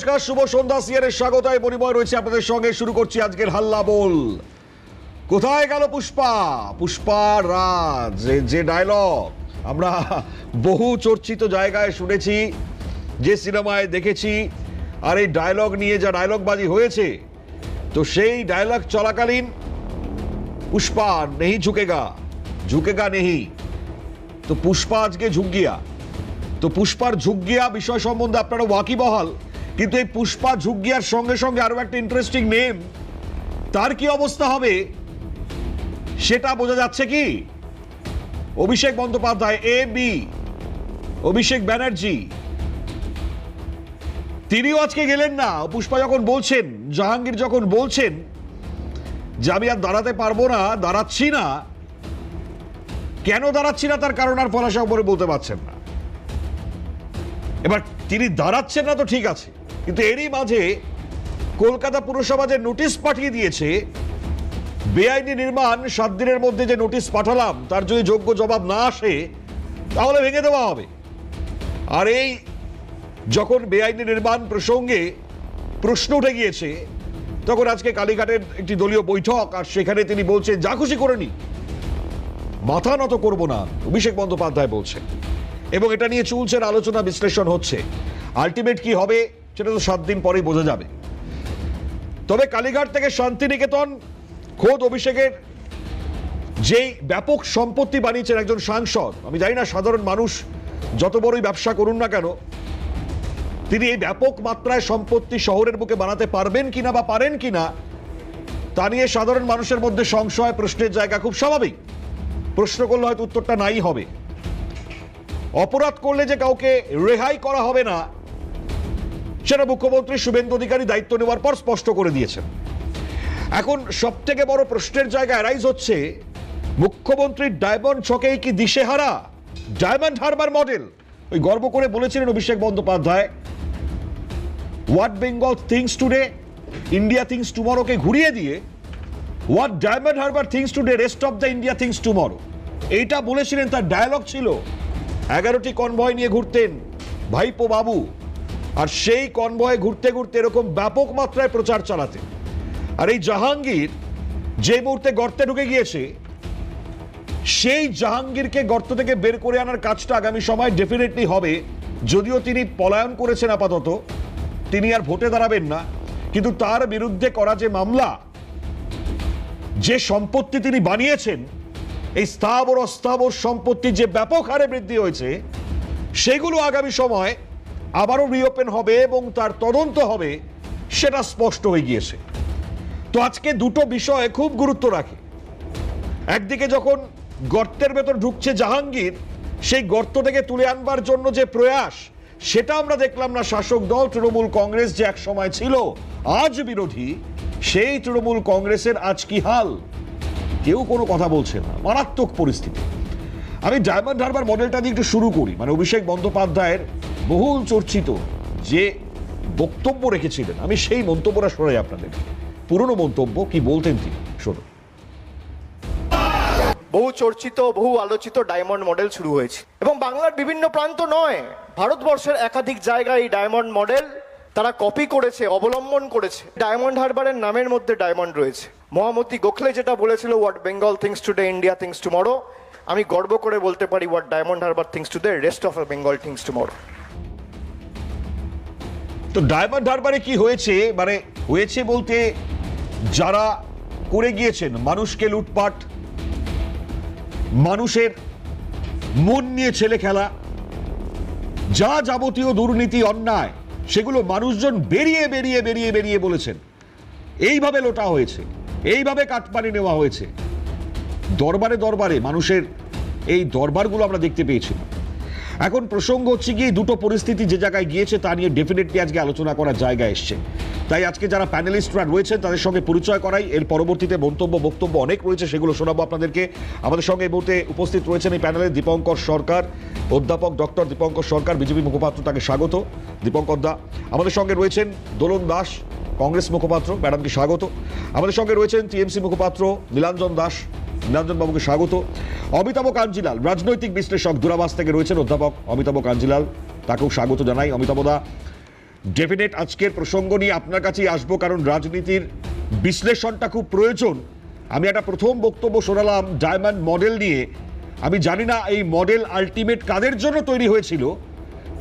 নমস্কার, শুভ সন্ধ্যা। সিয়ারের স্বাগতায় পরিময় রয়েছে আপনাদের সঙ্গে। শুরু করছি আজকের হাল্লা বল। কোথায় গেল পুষ্পা? পুষ্পা রাজ, যে ডায়লগ আমরা বহু চর্চিত জায়গায় শুনেছি, যে সিনেমায় দেখেছি, আর এই ডায়লগ নিয়ে যা ডায়লগবাজি হয়েছে, তো সেই ডায়লগ চলাকালীন পুষ্পা নেহি ঝুঁকেগা, ঝুঁকেগা নেহি, তো পুষ্পা আজকে ঝুঁক গিয়া। তো পুষ্পার ঝুঁক গিয়া বিষয় সম্বন্ধে আপনারা ওয়াকিবহাল, কিন্তু এই পুষ্পা ঝুঁক গিয়ার সঙ্গে সঙ্গে আরো একটা ইন্টারেস্টিং নেম, তার কি অবস্থা হবে সেটা বোঝা যাচ্ছে কি? অভিষেক বন্দ্যোপাধ্যায়, এবি অভিষেক ব্যানার্জি, তিনিও আজকে গেলেন না। পুষ্পা যখন বলছেন, জাহাঙ্গীর যখন বলছেন যে আমি আর দাঁড়াতে পারবো না, দাঁড়াচ্ছি না, কেন দাঁড়াচ্ছি না তার কারণ আর পলাশা উপরে বলতে পারছেন না। এবার তিনি দাঁড়াচ্ছেন না তো ঠিক আছে, কিন্তু এরই মাঝে কলকাতা পুরসভা যে নোটিশ পাঠিয়ে দিয়েছে, বেআইনি নির্মাণ 7 দিনের মধ্যে যে নোটিশ পাঠালাম, তার যদি যোগ্য জবাব না আসে তাহলে ভেঙে দেওয়া হবে। আর এই যখন বেআইনি নির্মাণ প্রসঙ্গে প্রশ্ন উঠে গিয়েছে, তখন আজকে কালীঘাটের একটি দলীয় বৈঠক, আর সেখানে তিনি বলছেন যা খুশি করে নি, মাথা নত করবো না, অভিষেক বন্দ্যোপাধ্যায় বলছেন। এবং এটা নিয়ে চলছে আলোচনা, বিশ্লেষণ হচ্ছে। আলটিমেট কি হবে সেটা তো 7 দিন পরেই বোঝা যাবে। তবে কালীঘাট থেকে শান্তিনিকেতন খোদ অভিষেকের যেই ব্যাপক সম্পত্তি বানিয়েছেন একজন সাংসদ, আমি জানি না সাধারণ মানুষ যত বড়ই ব্যবসা করুন না কেন, তিনি এই ব্যাপক মাত্রায় সম্পত্তি শহরের বুকে বানাতে পারবেন কিনা বা পারেন কিনা, তা নিয়ে সাধারণ মানুষের মধ্যে সংশয়, প্রশ্নের জায়গা খুব স্বাভাবিক। প্রশ্ন করলে হয়তো উত্তরটা নাই হবে। অপরাধ করলে যে কাউকে রেহাই করা হবে না, সেটা মুখ্যমন্ত্রী শুভেন্দু অধিকারী দায়িত্ব নেওয়ার পর স্পষ্ট করে দিয়েছেন। এখন সব থেকে বড় প্রশ্নের জায়গা অ্যারাইজ হচ্ছে, মুখ্যমন্ত্রীর ডায়মন্ড ছকেই কি দিশেহারা ডায়মন্ড হারবার মডেল? ওই গর্ব করে বলেছিলেন Abhishek Bandyopadhyay, what Bengal thinks today, India thinks টুমরোকে ঘুরিয়ে দিয়ে what Diamond Harbour thinks today, rest of the India thinks tomorrow, এইটা বলেছিলেন। তার ডায়লগ ছিল 11টি কনভয় নিয়ে ঘুরতেন ভাইপো বাবু, আর সেই কনভয়ে ঘুরতে ঘুরতে এরকম ব্যাপক মাত্রায় প্রচার চালাতেন। আর এই জাহাঙ্গীর যে মুহূর্তে গর্তে ঢুকে গিয়েছে, সেই জাহাঙ্গীরকে গর্ত থেকে বের করে আনার কাজটা আগামী সময় ডেফিনেটলি হবে। যদিও তিনি পলায়ন করেছেন, আপাতত তিনি আর ভোটে দাঁড়াবেন না, কিন্তু তার বিরুদ্ধে করা যে মামলা, যে সম্পত্তি তিনি বানিয়েছেন, এই স্থাবর অস্থাবর সম্পত্তি যে ব্যাপক হারে বৃদ্ধি হয়েছে, সেগুলো আগামী সময় আবারও রিওপেন হবে এবং তার তদন্ত হবে, সেটা স্পষ্ট হয়ে গিয়েছে। তো আজকে দুটো বিষয় খুব গুরুত্ব রাখে। একদিকে যখন গর্তের ভেতর ঢুকছে জাহাঙ্গীর, সেই গর্ত থেকে তুলে আনবার জন্য যে প্রয়াস, সেটা আমরা দেখলাম না। শাসক দল তৃণমূল কংগ্রেস যে এক সময় ছিল আজ বিরোধী, সেই তৃণমূল কংগ্রেসের আজ কি হাল? কেউ কোনো কথা বলছে না, মারাত্মক পরিস্থিতি। আমি ডায়মন্ড হারবার মডেলটা দিয়ে একটু শুরু করি। মানে অভিষেক বন্দ্যোপাধ্যায়ের বহুল চর্চিত যে বক্তব্য রেখেছিলেন, আমি সেই মন্তব্যটা শোনাই আপনাদের। পুরনো মন্তব্য, কি বলতেন তিনি, শোনো। বহু চর্চিত, বহু আলোচিত ডায়মন্ড মডেল শুরু হয়েছে, এবং বাংলার বিভিন্ন প্রান্ত নয়, ভারতবর্ষের একাধিক জায়গায় এই ডায়মন্ড মডেল তারা কপি করেছে, অবলম্বন করেছে। ডায়মন্ড হারবারের নামের মধ্যে ডায়মন্ড রয়েছে। মহামতি গোখলে যেটা বলেছিল, what Bengal thinks today, India thinks tomorrow, আমি গর্ব করে বলতে পারি, what Diamond Harbour thinks today, rest of Bengal things tomorrow. তো ডায়মন্ড হারবারে কি হয়েছে? মানে হয়েছে বলতে, যারা করে গিয়েছেন মানুষকে লুটপাট, মানুষের মন নিয়ে ছেলে খেলা, যা যাবতীয় দুর্নীতি, অন্যায়, সেগুলো মানুষজন বেরিয়ে বেরিয়ে বেরিয়ে বেরিয়ে বলেছেন এইভাবে লোটা হয়েছে, এইভাবে কাটপানি নেওয়া হয়েছে। দরবারে দরবারে মানুষের এই দরবারগুলো আমরা দেখতে পেয়েছি। এখন প্রসঙ্গ হচ্ছে গিয়ে দুটো পরিস্থিতি যে জায়গায় গিয়েছে, তা নিয়ে ডেফিনেটলি আজকে আলোচনা করার জায়গায় এসছে। তাই আজকে যারা প্যানেলিস্টরা রয়েছেন তাদের সঙ্গে পরিচয় করাই, এর পরবর্তীতে বক্তব্য অনেক রয়েছে, সেগুলো শোনাবো আপনাদেরকে। আমাদের সঙ্গে এই মুহূর্তে উপস্থিত রয়েছেন এই প্যানেলে দীপঙ্কর সরকার, অধ্যাপক ডক্টর দীপঙ্কর সরকার, বিজেপি মুখপাত্র, তাকে স্বাগত দীপঙ্কর দা। আমাদের সঙ্গে রয়েছেন দোলন দাস, কংগ্রেস মুখপাত্র, ম্যাডামকে স্বাগত। আমাদের সঙ্গে রয়েছেন টিএমসি মুখপাত্র নীলাঞ্জন দাস, নীলাঞ্জন বাবুকে স্বাগত। অমিতাভ কাঞ্জিলাল, রাজনৈতিক বিশ্লেষক, দূরাভাষ থেকে রয়েছেন অধ্যাপক অমিতাভ কাঞ্জিলাল, তাকেও স্বাগত জানাই। অমিতাভ দা, ডেফিনেট আজকের প্রসঙ্গ নিয়ে আপনার কাছেই আসবো, কারণ রাজনীতির বিশ্লেষণটা খুব প্রয়োজন। আমি একটা প্রথম বক্তব্য শোনালাম ডায়মন্ড মডেল নিয়ে। আমি জানি না এই মডেল আলটিমেট কাদের জন্য তৈরি হয়েছিল,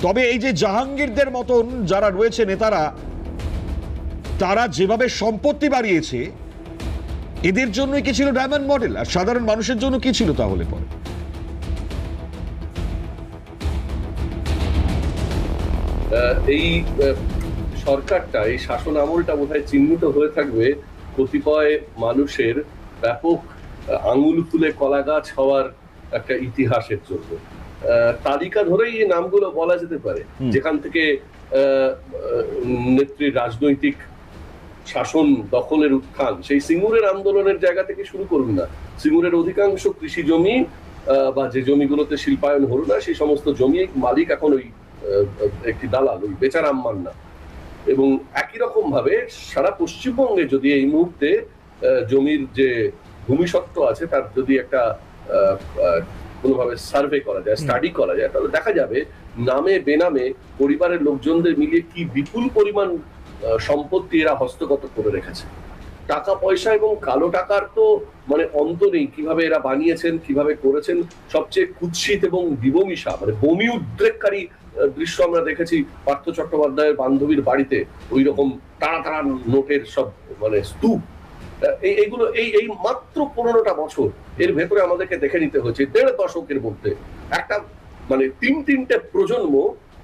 তবে এই যে জাহাঙ্গীরদের মতন যারা রয়েছে নেতারা, তারা যেভাবে সম্পত্তি বাড়িয়েছে, এদের জন্যই কি ছিল ডায়মন্ড মডেল? আর সাধারণ মানুষের জন্য কি ছিল তাহলে পরে? এই সরকারটা, এই শাসন আমলটা বোধহয় চিহ্নিত হয়ে থাকবে কতিপয় মানুষের ব্যাপক আঙুল ফুলে কলা গাছ হওয়ার একটা ইতিহাসের জন্য। তালিকা ধরেই এই নামগুলো বলা যেতে পারে, যেখান থেকে নেত্রীর রাজনৈতিক শাসন দখলের উত্থান, সেই সিঙ্গুরের আন্দোলনের জায়গা থেকে শুরু করুন না। সিঙ্গুরের অধিকাংশ কৃষি জমি বা যে জমিগুলোতে শিল্পায়ন হলো না, সেই সমস্ত জমি মালিক এখন ওই একটি দালাল, ওই বেচারাম মান্না। এবং একই রকম ভাবে সারা পশ্চিমবঙ্গে যদি এই মুহূর্তে জমির যে ভূমিসত্ত্ব আছে তার যদি একটা কোনোভাবে সার্ভে করা যায়, স্টাডি করা যায়, তাহলে দেখা যাবে নামে বেনামে পরিবারের লোকজনদের মিলিয়ে কি বিপুল পরিমাণ সম্পত্তি এরা হস্তগত করে রেখেছে। টাকা পয়সা এবং কালো টাকার তো মানে অন্ত নেই, কিভাবে এরা বানিয়েছেন, কিভাবে করেছেন। সবচেয়ে কুৎসিত এবং দিবমিশা মানে বমি উদ্রেককারী দৃশ্য আমরা দেখেছি পার্থ চট্টোপাধ্যায়ের বান্ধবীর বাড়িতে, ওই রকম তাড়া তাড়া নোটের সব মানে স্তূপ। এইগুলো এই মাত্র 15টা বছর এর ভেতরে আমাদেরকে দেখে নিতে হচ্ছে। 1.5 দশকের মধ্যে একটা মানে তিনটে প্রজন্ম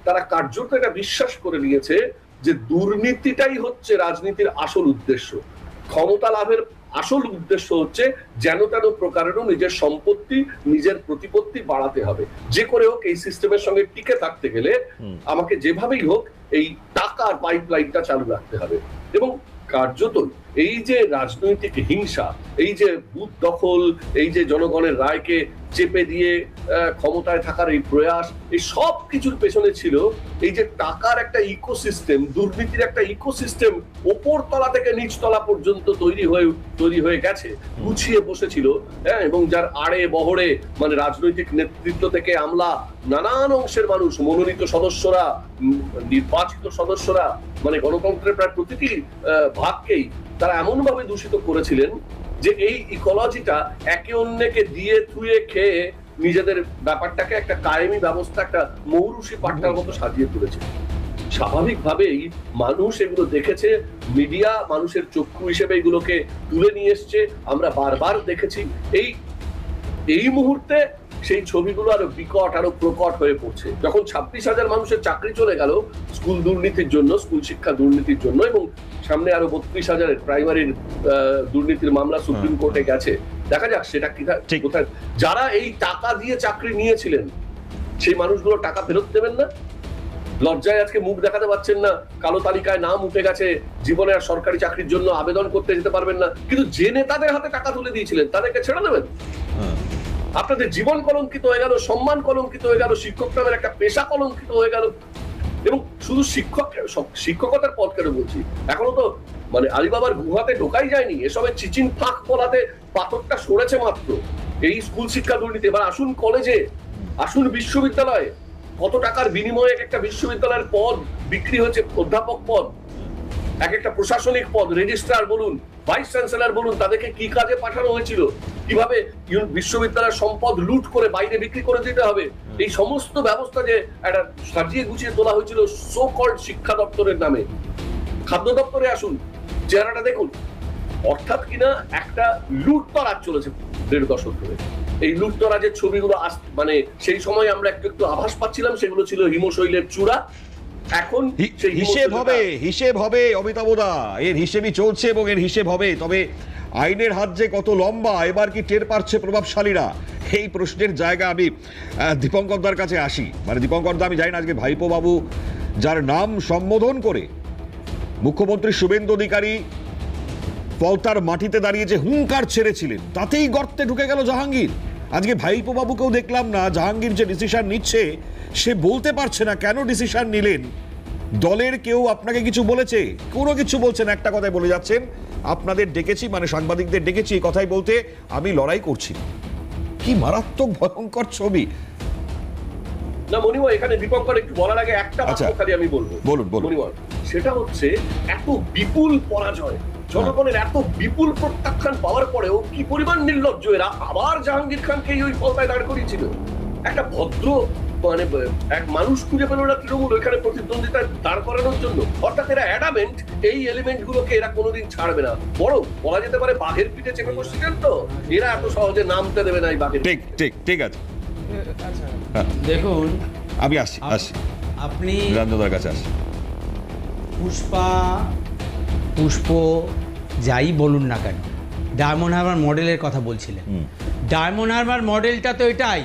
তারা কার্যত এটা বিশ্বাস করে নিয়েছে যে দুর্নীতিটাই হচ্ছে রাজনীতির আসল উদ্দেশ্য। ক্ষমতা লাভের আসল উদ্দেশ্য হচ্ছে যেন তেন প্রকারেরও নিজের সম্পত্তি, নিজের প্রতিপত্তি বাড়াতে হবে। যে করে হোক এই সিস্টেমের সঙ্গে টিকে থাকতে গেলে আমাকে যেভাবেই হোক এই টাকার পাইপলাইনটা চালু রাখতে হবে। এবং কার্যত এই যে রাজনৈতিক হিংসা, এই যে বুথ দখল, এই যে জনগণের রায়কে চেপে দিয়ে ক্ষমতায় থাকার এই প্রয়াস, এই সব কিছুর পেছনে ছিল এই যে টাকার একটা ইকোসিস্টেম, দুর্নীতির একটা ইকোসিস্টেম ওপর তলা থেকে নিচ তলা পর্যন্ত তৈরি হয়ে গেছে, গুছিয়ে বসেছিল। হ্যাঁ, এবং যার আড়ে বহরে মানে রাজনৈতিক নেতৃত্ব থেকে আমলা, নানান অংশের মানুষ, মনোনীত সদস্যরা, নির্বাচিত সদস্যরা, মানে গণতন্ত্রের প্রায় প্রতিটি ভাগকেই তারা এমন ভাবে দূষিত করেছিলেন যে এই ইকোলজিটা একে অন্যকে দিয়ে থুয়ে খেয়ে নিজেদের ব্যাপারটাকে একটা কায়েমি ব্যবস্থা, একটা মৌরুষি পাট্টার মতো সাজিয়ে তুলেছে। স্বাভাবিকভাবেই মানুষ এগুলো দেখেছে, মিডিয়া মানুষের চক্ষু হিসেবে এগুলোকে তুলে নিয়ে এসছে, আমরা বারবার দেখেছি। এই মুহূর্তে সেই ছবিগুলো আরো বিকট, আরো প্রকট হয়ে পড়ছে। যখন 26,000 মানুষের চাকরি চলে গেল স্কুল দুর্নীতির জন্য, স্কুল শিক্ষা দুর্নীতির জন্য, এবং সামনে আরো 32,000-এর প্রাইমারির দুর্নীতির মামলা সুপ্রিম কোর্টে গেছে। দেখা যাক সেটা কোথায়। যারা এই টাকা দিয়ে চাকরি নিয়েছিলেন সেই মানুষগুলো টাকা ফেরত দেবেন না। লজ্জায় আজকে মুখ দেখাতে পারছেন না, কালো তালিকায় নাম উঠে গেছে, জীবনে আর সরকারি চাকরির জন্য আবেদন করতে যেতে পারবেন না। কিন্তু যে নেতাদের হাতে টাকা তুলে দিয়েছিলেন তাদেরকে ছেড়ে দেবেন? আপনাদের জীবন কলঙ্কিত হয়ে গেল, সম্মান কলঙ্কিত হয়ে গেল, শিক্ষক নামের একটা পেশা কলঙ্কিত হয়ে গেল। এবং শুধু শিক্ষকতার পদ কেন বলছি, এখনো তো মানে আলিবাবার গুহাতে ঢোকাই যায়নি, এসবের চিচিন ফাঁক ফলাতে পাথরটা সরেছে মাত্র। এই স্কুল শিক্ষা দুর্নীতি। এবার আসুন কলেজে, আসুন বিশ্ববিদ্যালয়ে, কত টাকার বিনিময়ে একটা বিশ্ববিদ্যালয়ের পদ বিক্রি হচ্ছে, অধ্যাপক পদ, এক একটা প্রশাসনিক পদ, রেজিস্ট্রার বলুন, ভাইস চ্যান্সেলর বলুন, তাদেরকে কি কাজে পাঠানো হয়েছিল, কিভাবে বিশ্ববিদ্যালয়ের সম্পদ লুট করে বাইরে বিক্রি করে দিতে হবে, এই সমস্ত ব্যবস্থা যে একটা সাজিয়ে গুছিয়ে তোলা হয়েছিল সো কল্ড শিক্ষা দপ্তরের নামে। খাদ্য দপ্তরে আসুন, চেহারাটা দেখুন। অর্থাৎ কিনা একটা লুটতরাজ চলেছে 1.5 দশক ধরে। এই লুটতরাজের ছবিগুলো মানে সেই সময় আমরা একটু আভাস পাচ্ছিলাম, সেগুলো ছিল হিমশৈলের চূড়া। এখন হিসেব হবে অমিতাভদা, এর হিসেবই চলছে এবং এর হিসেব হবে। তবে আইনের হাত যে কত লম্বা এবার কি টের পাচ্ছে প্রভাবশালীরা, এই প্রশ্নের জায়গা আমি দীপঙ্কর দার কাছে আসি। মানে দীপঙ্কর দা, আমি জানি না আজকে ভাইপো বাবু যার নাম সম্বোধন করে মুখ্যমন্ত্রী শুভেন্দু অধিকারী ফলতার মাটিতে দাঁড়িয়ে যে হুঙ্কার ছেড়েছিলেন, তাতেই গর্তে ঢুকে গেল জাহাঙ্গীর। আজকে ভাইপো বাবুকেও দেখলাম না, জাহাঙ্গীর যে ডিসিশন নিচ্ছে সে বলতে পারছে না কেন ডিসিশন নিলেন। দলের কেউ আপনাকে কিছু বলেছে? কোনো কিছু বলছেন, একটা কথাই বলে যাচ্ছেন, আপনাদের ডেকেছি, মানে সাংবাদিকদের ডেকেছি এই কথাই বলতে, আমি লড়াই করছি। কি মারাত্মক ভয়ঙ্কর ছবি। না মনিময়, এখানে দীপঙ্কর একটু বলার আগে একটা কথা খালি আমি বলবো। বলুন। মনিময়, সেটা হচ্ছে এত বিপুল পরাজয়, জনগণের এত বিপুল প্রত্যাখ্যান পাওয়ার পরেও কি পরিমাণ নির্লজ্জ এরা আবার জাহাঙ্গীর খানকে ওই পলতায় দাঁড় করিয়েছিল। একটা ভদ্র মানে এক মানুষ খুঁজে পেল না তৃণমূল ওইখানে প্রতিদ্বন্দ্বিতায় দাঁড় করানোর জন্য। অর্থাৎ এরা অ্যাডামেন্ট এই এলিমেন্ট গুলোকে এরা কোনোদিন ছাড়বে না, বরং বলা যেতে পারে বাঘের পিঠে চেপে বসছিলেন, তো এরা এত সহজে নামতে দেবে না এই বাঘের। ঠিক ঠিক ঠিক আছে, দেখুন আমি আসছি আপনি নিরঞ্জনদার কাছে আসছি। পুষ্প যাই বলুন না কেন, ডায়মন্ড হারবার মডেলের কথা বলছিলেন। ডায়মন্ড হারবার মডেলটা তো এটাই,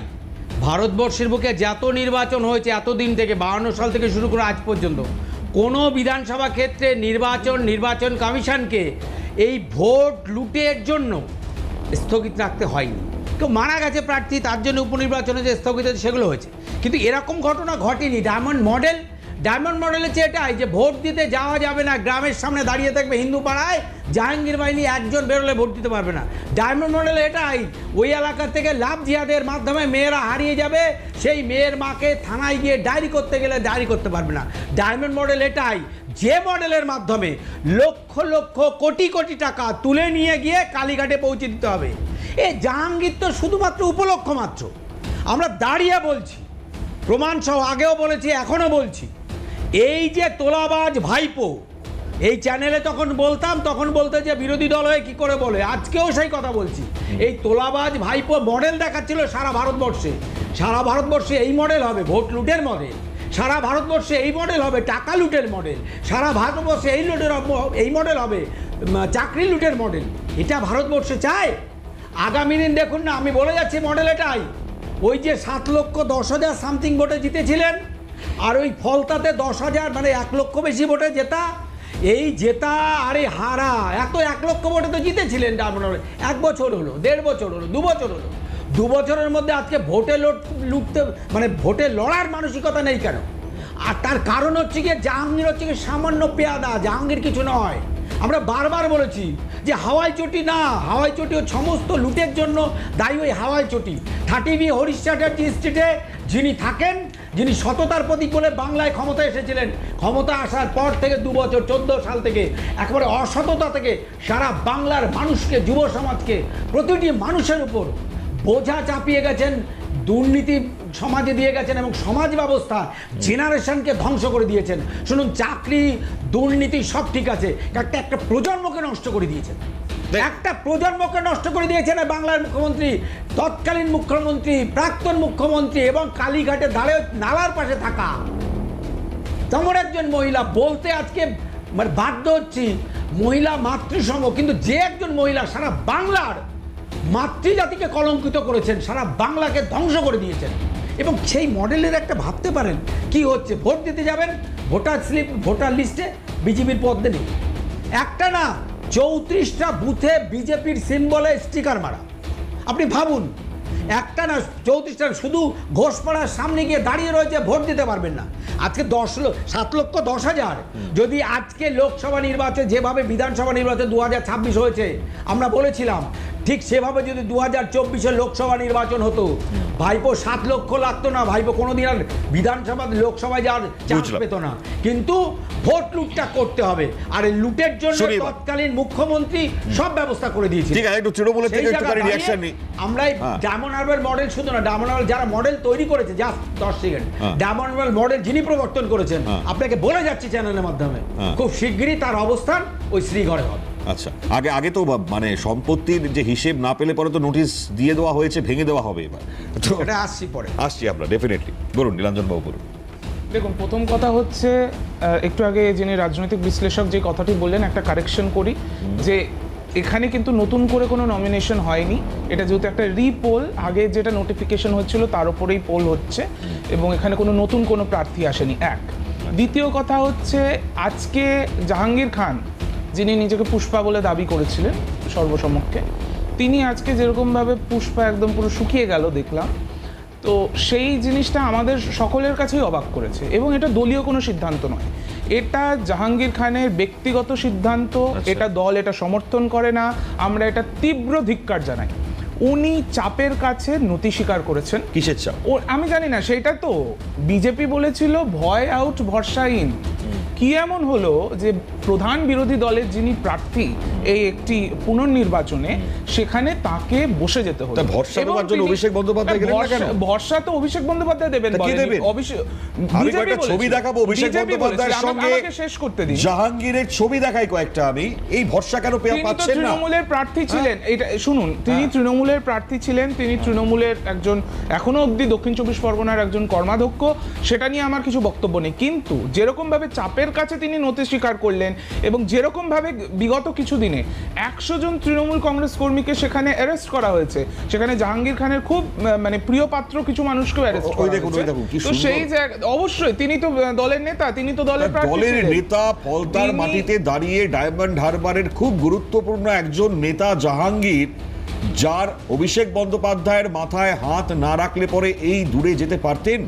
ভারতবর্ষের বুকে যত নির্বাচন হয়েছে এতদিন থেকে 52 সাল থেকে শুরু করে আজ পর্যন্ত কোনো বিধানসভা ক্ষেত্রে নির্বাচন কমিশনকে এই ভোট লুটের জন্য স্থগিত রাখতে হয়নি। কেউ মারা গেছে প্রার্থী, তার জন্য উপনির্বাচনে যে স্থগিত সেগুলো হয়েছে, কিন্তু এরকম ঘটনা ঘটেনি। ডায়মন্ড মডেল হচ্ছে এটাই যে ভোট দিতে যাওয়া যাবে না, গ্রামের সামনে দাঁড়িয়ে থাকবে হিন্দু পাড়ায়, জাহাঙ্গীর বাহিনী একজন বেরোলে ভোট দিতে পারবে না। ডায়মন্ড মডেল এটাই, ওই এলাকা থেকে লাভ জিহাদের মাধ্যমে মেয়েরা হারিয়ে যাবে, সেই মেয়ের মাকে থানায় গিয়ে ডায়েরি করতে গেলে ডায়েরি করতে পারবে না। ডায়মন্ড মডেল এটাই, যে মডেলের মাধ্যমে লক্ষ লক্ষ কোটি কোটি টাকা তুলে নিয়ে গিয়ে কালীঘাটে পৌঁছে দিতে হবে। জাহাঙ্গীর তো শুধুমাত্র উপলক্ষ মাত্র। আমরা দাঁড়িয়ে বলছি, প্রমাণ সহ আগেও বলেছি এখনো বলছি, এই যে তোলাবাজ ভাইপো, এই চ্যানেলে তখন বলতাম, তখন বলতে যে বিরোধী দল হয়ে কি করে বলে, আজকেও সেই কথা বলছি। এই তোলাবাজ ভাইপো মডেল দেখাচ্ছিল সারা ভারতবর্ষে এই মডেল হবে ভোট লুটের মডেল, সারা ভারতবর্ষে এই মডেল হবে টাকা লুটের মডেল, সারা ভারতবর্ষে এই মডেল হবে চাকরি লুটের মডেল। এটা ভারতবর্ষে চায়? আগামী দিন দেখুন না, আমি বলে যাচ্ছি মডেল এটাই। ওই যে 7,10,000 সামথিং ভোটে জিতেছিলেন, আর ওই ফলতাতে 10,000 মানে 1 লক্ষ বেশি ভোটে জেতা, এই জেতা আরে হারা, এত 1 লক্ষ ভোটে তো জিতেছিলেন। 1 বছর হলো, 1.5 বছর হলো, 2 বছর হলো, 2 বছরের মধ্যে আজকে ভোটে লুটতে মানে ভোটে লড়ার মানসিকতা নেই কেন? আর তার কারণ হচ্ছে গিয়ে জাহাঙ্গীর হচ্ছে গিয়ে সামান্য পেয়াদা, জাহাঙ্গীর কিছু নয়। আমরা বারবার বলেছি যে হাওয়াই চটি না, হাওয়াই চটি ও সমস্ত লুটের জন্য দায়ী ওই হাওয়াই চটি। 30B হরিশ চ্যাটার্জি স্ট্রিটে যিনি থাকেন, যিনি সততার প্রতীক বলে বাংলায় ক্ষমতা এসেছিলেন, ক্ষমতা আসার পর থেকে 2 বছর 14 সাল থেকে একেবারে অসততা থেকে সারা বাংলার মানুষকে, যুব সমাজকে, প্রতিটি মানুষের উপর বোঝা চাপিয়ে গেছেন, দুর্নীতি সমাজে দিয়ে গেছেন এবং সমাজ ব্যবস্থা জেনারেশনকে ধ্বংস করে দিয়েছেন। শুনুন, চাকরি দুর্নীতি সব ঠিক আছে, একটা প্রজন্মকে নষ্ট করে দিয়েছেন, একটা প্রজন্মকে নষ্ট করে দিয়েছেন বাংলার মুখ্যমন্ত্রী, তৎকালীন মুখ্যমন্ত্রী, প্রাক্তন মুখ্যমন্ত্রী এবং কালীঘাটে দাঁড়িয়ে নালার পাশে থাকা তেমন একজন মহিলা বলতে আজকে মানে বাধ্য হচ্ছি, মহিলা মাতৃসম, কিন্তু যে একজন মহিলা সারা বাংলার মাতৃজাতিকে কলঙ্কিত করেছেন, সারা বাংলাকে ধ্বংস করে দিয়েছেন। এবং সেই মডেলের একটা ভাবতে পারেন কি হচ্ছে, ভোট দিতে যাবেন, ভোটার লিস্টে বিজেপির পদ নেই, একটা না 34টা বুথে বিজেপির সিম্বলে স্টিকার মারা। আপনি ভাবুন, একটা না 34টা, শুধু ঘোষপাড়ার সামনে গিয়ে দাঁড়িয়ে রয়েছে, ভোট দিতে পারবেন না। আজকে 7,10,000 যদি আজকে লোকসভা নির্বাচন যেভাবে বিধানসভা নির্বাচন 2026 হয়েছে, আমরা বলেছিলাম ঠিক সেভাবে যদি 2024 লোকসভা নির্বাচন হতো, ভাইপো 7 লক্ষ লাগতো না, ভাইপো কোনোদিন আর বিধানসভা লোকসভায় যাওয়ার চান্স পেত না। কিন্তু ভোট লুটটা করতে হবে, আর এই লুটের জন্য তৎকালীন মুখ্যমন্ত্রী সব ব্যবস্থা করে দিয়েছে। ঠিক আছে, একটু তৃণমূলের থেকে একটুখানি রিঅ্যাকশন নিই। আমরা এই ডায়মন্ড হারবার মডেল শুধু না, ডায়মন্ড হারবার যারা মডেল তৈরি করেছে, just 10 second, diamond Harbour model যিনি প্রবর্তন করেছেন, আপনাকে বলে যাচ্ছি চ্যানেলের মাধ্যমে, খুব শীঘ্রই তার অবস্থান ওই শ্রীঘরে হবে। আচ্ছা, আগে তো মানে সম্পত্তির যে হিসেব না পেলে পরে তো নোটিশ দিয়ে দেওয়া হয়েছে, ভেঙে দেওয়া হবে এবার, তো এটা আসছি আমরা ডেফিনেটলি। বলুন নীলাঞ্জন বাবু, বলুন। দেখুন, প্রথম কথা হচ্ছে একটু আগে যিনি রাজনৈতিক বিশ্লেষক যে কথাটি বললেন, একটা কারেকশন করি, যে এখানে কিন্তু নতুন করে কোনো নমিনেশন হয়নি, এটা যেহেতু একটা রিপোল, আগে যেটা নোটিফিকেশন হচ্ছিল তার উপরেই পোল হচ্ছে, এবং এখানে কোনো নতুন কোনো প্রার্থী আসেনি। দ্বিতীয় কথা হচ্ছে, আজকে জাহাঙ্গীর খান যিনি নিজেকে পুষ্পা বলে দাবি করেছিলেন সর্বসমক্ষে, তিনি আজকে যেরকমভাবে পুষ্পা একদম পুরো শুকিয়ে গেল দেখলাম, তো সেই জিনিসটা আমাদের সকলের কাছেই অবাক করেছে। এবং এটা দলীয় কোনো সিদ্ধান্ত নয়, এটা জাহাঙ্গীর খানের ব্যক্তিগত সিদ্ধান্ত, এটা দল এটা সমর্থন করে না, আমরা এটা তীব্র ধিক্কার জানাই। উনি চাপের কাছে নতি স্বীকার করেছেন। কিসের চাপ? আমি জানি না, সেইটা তো বিজেপি বলেছিল ভয় আউট ভরসা ইন, কি এমন হলো যে প্রধান বিরোধী দলের যিনি প্রার্থী এই একটি পুনর্নির্বাচনে সেখানে তাকে বসে যেতে হলো তা ভরসা এবং দেওয়ার জন্য তিনি- অভিষেক বন্দ্যোপাধ্যায় গেলেন না কেন? ভরসা তো অভিষেক বন্দ্যোপাধ্যায় দেবেন তা কি বলেনি। দেবেন? আমি BJP কয়েকটা ছবি বলেছিল। দেখাবো অভিষেক BJP বন্দ্যোপাধ্যায়ের বলেছিল। সঙ্গে আমাকে শেষ করতে দিন। জাহাঙ্গীরের ছবি দেখাই কয়েকটা আমি, এই ভরসা কেন তিনি তো পাচ্ছেন না? তৃণমূলের প্রার্থী ছিলেন, এটা শুনুন, তিনি তৃণমূলের প্রার্থী ছিলেন, তিনি তৃণমূলের একজন এখনো অবধি দক্ষিণ চব্বিশ পরগনার একজন কর্মাধ্যক্ষ, সেটা নিয়ে আমার কিছু বক্তব্য নেই, কিন্তু যেরকম ভাবে চাপের কাছে তিনি নতি স্বীকার করলেন এবং যেরকম ভাবে বিগত কিছু দিনে 100 জন তৃণমূল কংগ্রেস কর্মীকে সেখানে অ্যারেস্ট করা হয়েছে, সেখানে জাহাঙ্গীর খানের খুব মানে প্রিয় পাত্র কিছু মানুষকেও অ্যারেস্ট ওই করা দেখুন, হয়েছে। ওই দেখুন, কি তো সুন্দর। সেই অবশ্যই তিনি তো দলের নেতা, তিনি তো দলের প্রার্থী দলের ছিলেন। নেতা ফলতার তিনি- মাটিতে দাঁড়িয়ে ডায়মন্ড হারবারের খুব গুরুত্বপূর্ণ একজন নেতা জাহাঙ্গীর, যার অভিষেক বন্দ্যোপাধ্যায়ের মাথায় হাত না রাখলে পরে এই দূরে যেতে পারতেন?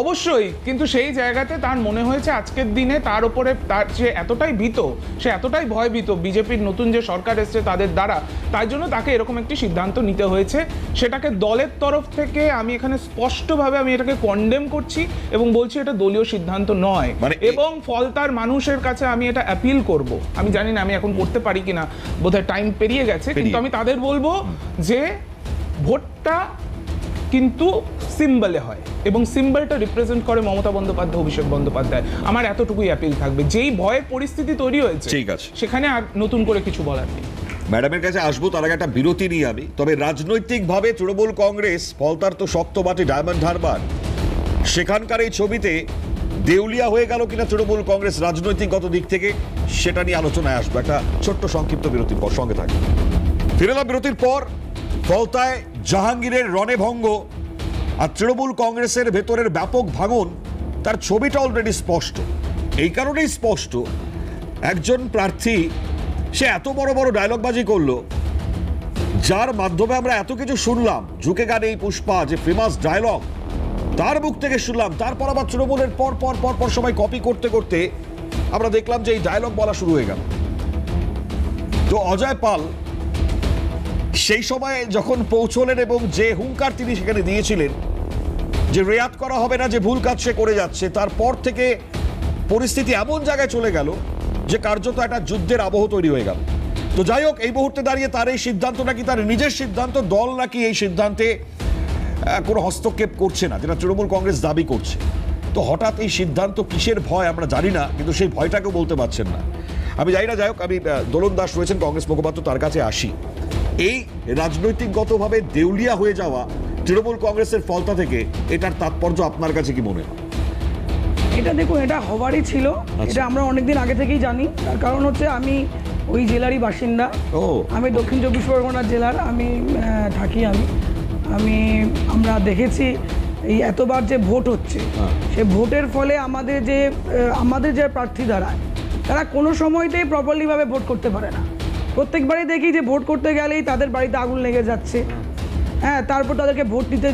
অবশ্যই, কিন্তু সেই জায়গাতে তার মনে হয়েছে আজকের দিনে তার উপরে তার সে এতটাই ভীত, সে এতটাই ভয়ভীত বিজেপির নতুন যে সরকার এসছে তাদের দ্বারা, তাই জন্য তাকে এরকম একটি সিদ্ধান্ত নিতে হয়েছে। সেটাকে দলের তরফ থেকে আমি এখানে স্পষ্টভাবে আমি এটাকে কন্ডেম করছি এবং বলছি এটা দলীয় সিদ্ধান্ত নয়, মানে এবং ফলতার মানুষের কাছে আমি এটা অ্যাপিল করব। আমি জানি না আমি এখন করতে পারি কিনা, বোধহয় টাইম পেরিয়ে গেছে, কিন্তু আমি তাদের বলবো যে ভোটটা কিন্তু সিম্বলে হয় এবং সিম্বলটা রিপ্রেজেন্ট করে মমতা বন্দ্যোপাধ্যায়, অভিষেক বন্দ্যোপাধ্যায়। আমার এতটুকুই অ্যাপিল থাকবে, যেই ভয়ের পরিস্থিতি তৈরি হয়েছে ঠিক আছে। সেখানে আর নতুন করে কিছু বলার নেই। ম্যাডামের কাছে আসবো, তার আগে একটা বিরতি নিয়ে আমি। তবে রাজনৈতিকভাবে তৃণমূল কংগ্রেস, ফলতার তো শক্ত বাটি ডায়মন্ড হারবার, সেখানকার এই ছবিতে দেউলিয়া হয়ে গেল কিনা তৃণমূল কংগ্রেস রাজনৈতিকগত দিক থেকে, সেটা নিয়ে আলোচনায় আসবো। একটা ছোট্ট সংক্ষিপ্ত বিরতির পর সঙ্গে থাকবে। ফিরলাম বিরতির পর। ফলতায় জাহাঙ্গীরের রণেভঙ্গ আর তৃণমূল কংগ্রেসের ভেতরের ব্যাপক ভাঙন, তার ছবিটা অলরেডি স্পষ্ট। এই কারণেই স্পষ্ট, একজন প্রার্থী সে এত বড় বড় ডায়লগবাজি করলো, যার মাধ্যমে আমরা এত কিছু শুনলাম, ঝুঁকে গান এই পুষ্পা যে ফেমাস ডায়লগ, তার মুখ থেকে শুনলাম। তারপর আবার তৃণমূলের পর পর পর পর সবাই কপি করতে করতে আমরা দেখলাম যে এই ডায়লগ বলা শুরু হয়ে গেল। তো অজয় পাল সেই সময় যখন পৌঁছলেন এবং যে হুঙ্কার তিনি সেখানে দিয়েছিলেন যে রেয়াত করা হবে না, যে ভুল কাজ সে করে যাচ্ছে, তারপর থেকে পরিস্থিতি এমন জায়গায় চলে গেল যে কার্যত একটা যুদ্ধের আবহ তৈরি হয়ে গেল। তো যাই হোক, এই মুহূর্তে দাঁড়িয়ে তার এই সিদ্ধান্ত নাকি তার নিজের সিদ্ধান্ত, দল নাকি এই সিদ্ধান্তে কোনো হস্তক্ষেপ করছে না, যেটা তৃণমূল কংগ্রেস দাবি করছে। তো হঠাৎ এই সিদ্ধান্ত কিসের ভয় আমরা জানি না, কিন্তু সেই ভয়টাকেও বলতে পারছেন না। আমি জানি না, যাই হোক, আমি দোলন দাস রয়েছেন কংগ্রেস মুখপাত্র, তার কাছে আসি। এই রাজনৈতিকগতভাবে দেউলিয়া হয়ে যাওয়া তৃণমূল কংগ্রেসের ফলতা থেকে, এটার তাৎপর্য আপনার কাছে কি মনে হয়? এটা দেখুন, এটা হবারই ছিল, এটা আমরা অনেকদিন আগে থেকেই জানি। তার কারণ হচ্ছে আমি ওই জেলারই বাসিন্দা। ও, আমি দক্ষিণ চব্বিশ পরগনা জেলার আমি থাকি। আমরা দেখেছি এই এতবার যে ভোট হচ্ছে, সে ভোটের ফলে আমাদের যে প্রার্থী দাঁড়ায়, তারা কোনো সময়তেই প্রপারলিভাবে ভোট করতে পারে না। প্রত্যেকবারই দেখি যে ভোট করতে গেলেই তাদের বাড়িতে আগুন লেগে যাচ্ছে। হ্যাঁ, তারপর তাদেরকে ভোট দিতে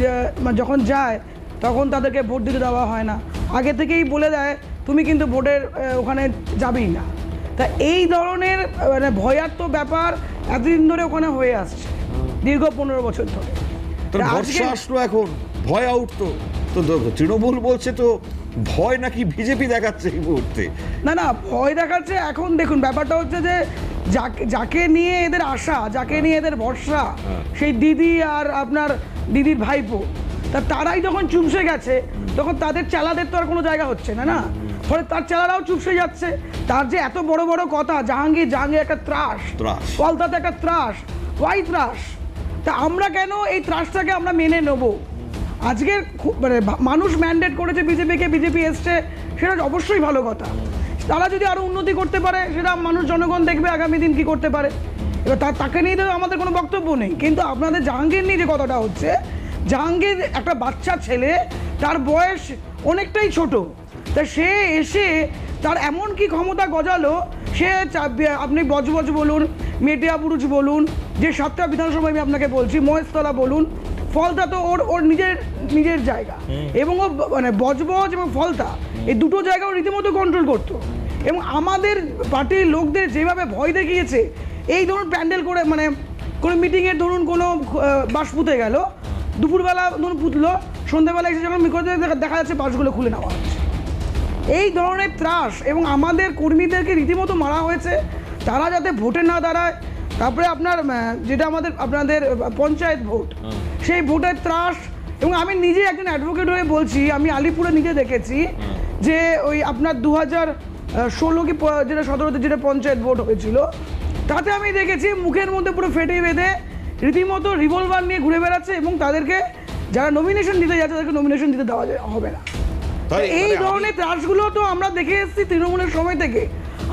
যখন যায় তখন তাদেরকে ভোট দিতে দেওয়া হয় না, আগে থেকেই বলে দেয় তুমি কিন্তু ভোটের ওখানে যাবেই না। তা এই ধরনের মানে ভয়াত্মক ব্যাপার এতদিন ধরে ওখানে হয়ে আসছে, দীর্ঘ 15 বছর ধরে। তোর ভরসা আসলো এখন, ভয় আউট। তো তৃণমূল বলছে তো ভয় নাকি বিজেপি দেখাচ্ছে এই মুহূর্তে। না, ভয় দেখাচ্ছে। এখন দেখুন, ব্যাপারটা হচ্ছে যে যাকে নিয়ে এদের আশা, যাকে নিয়ে এদের ভরসা, সেই দিদি আর আপনার দিদির ভাইপো, তারাই যখন চুপসে গেছে, তখন তাদের চেলাদের তো আর কোনো জায়গা হচ্ছে না। ফলে তার চেলারাও চুপসে যাচ্ছে। তার যে এত বড় বড় কথা, জাহাঙ্গীর একটা ত্রাস, ফলতাতে একটা ত্রাস, ওয়াই ত্রাস। তা আমরা কেন এই ত্রাসটাকে আমরা মেনে নেব? আজকের মানে মানুষ ম্যান্ডেট করেছে বিজেপিকে, বিজেপি এসছে, সেটা অবশ্যই ভালো কথা। তারা যদি আরো উন্নতি করতে পারে, সেটা মানুষ জনগণ দেখবে আগামী দিন কি করতে পারে। এবার তাকে নিয়ে তো আমাদের কোনো বক্তব্য নেই, কিন্তু আপনাদের জাহাঙ্গীর নিয়ে যে কথাটা হচ্ছে, জাহাঙ্গীর একটা বাচ্চা ছেলে, তার বয়স অনেকটাই ছোট। তা সে এসে তার এমন কি ক্ষমতা গজালো, সে আপনি বজবজ বলুন, মেটিয়াবুরুজ বলুন, যে 7টা বিধানসভা আমি আপনাকে বলছি, মহেশতলা বলুন, ফলতা তো ওর নিজের জায়গা, এবং ও মানে বজবজ এবং ফলতা এই দুটো জায়গাও রীতিমতো কন্ট্রোল করতো। এবং আমাদের পার্টির লোকদের যেভাবে ভয় দেখিয়েছে, এই ধরুন প্যান্ডেল করে, মানে কোনো মিটিংয়ের ধরুন কোনো বাস পুঁতে গেল, দুপুরবেলা ধরুন পুতলো, সন্ধ্যাবেলা এসে যখন দেখা যাচ্ছে বাসগুলো খুলে নেওয়া হচ্ছে। এই ধরনের ত্রাস এবং আমাদের কর্মীদেরকে রীতিমতো মারা হয়েছে, তারা যাতে ভোটে না দাঁড়ায়। তারপরে আপনার যেটা আপনাদের পঞ্চায়েত ভোট, সেই ভোটের ত্রাস। এবং আমি নিজে একজন অ্যাডভোকেট হয়ে বলছি, আমি আলিপুরে নিজে দেখেছি যে ওই আপনার 2016 কি যেটা 17তে যেটা পঞ্চায়েত ভোট হয়েছিল, তাতে আমি দেখেছি মুখের মধ্যে পুরো ফেটে বেঁধে রীতিমতো রিভলভার নিয়ে ঘুরে বেড়াচ্ছে এবং তাদেরকে যারা নমিনেশন দিতে যাচ্ছে তাদেরকে নমিনেশন দিতে দেওয়া হবে না। তাই এই মানে ধরনের ত্রাসগুলো তো আমরা দেখে এসেছি তৃণমূলের সময় থেকে।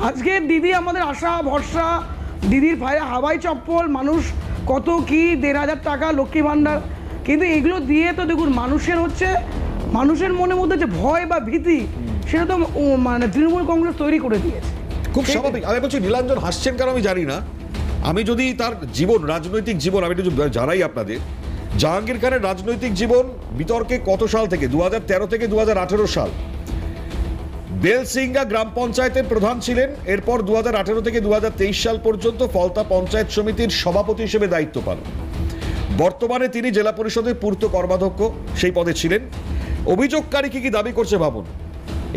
আজকে দিদি আমাদের আশা ভরসা, দিদির পায়ে হাওয়াই চপ্পল, মানুষ কত কি 1,500 টাকা লক্ষ্মী ভাণ্ডার, কিন্তু এগুলো দিয়ে তো দেখুন মানুষের মনের মধ্যে যে ভয় বা ভীতি, সেটা তো মানে তৃণমূল কংগ্রেস তৈরি করে দিয়েছে। খুব স্বাভাবিক। আমি বলছি নীলাঞ্জন হাসছেন কারণ আমি জানি না, আমি যদি তার জীবন, রাজনৈতিক জীবন আমি একটু জানাই আপনাদের। জাহাঙ্গীর খানের রাজনৈতিক জীবন বিতর্কে কত সাল থেকে, 2013 থেকে 2018 সাল বেলসিঙ্গা গ্রাম পঞ্চায়েতের প্রধান ছিলেন। এরপর 2018 থেকে 2023 সাল পর্যন্ত ফলতা পঞ্চায়েত সমিতির সভাপতি হিসেবে দায়িত্ব পান। বর্তমানে তিনি জেলা পরিষদের পূর্ত কর্মাধ্যক্ষ সেই পদে ছিলেন। অভিযোগকারী কি দাবি করছে ভাবুন।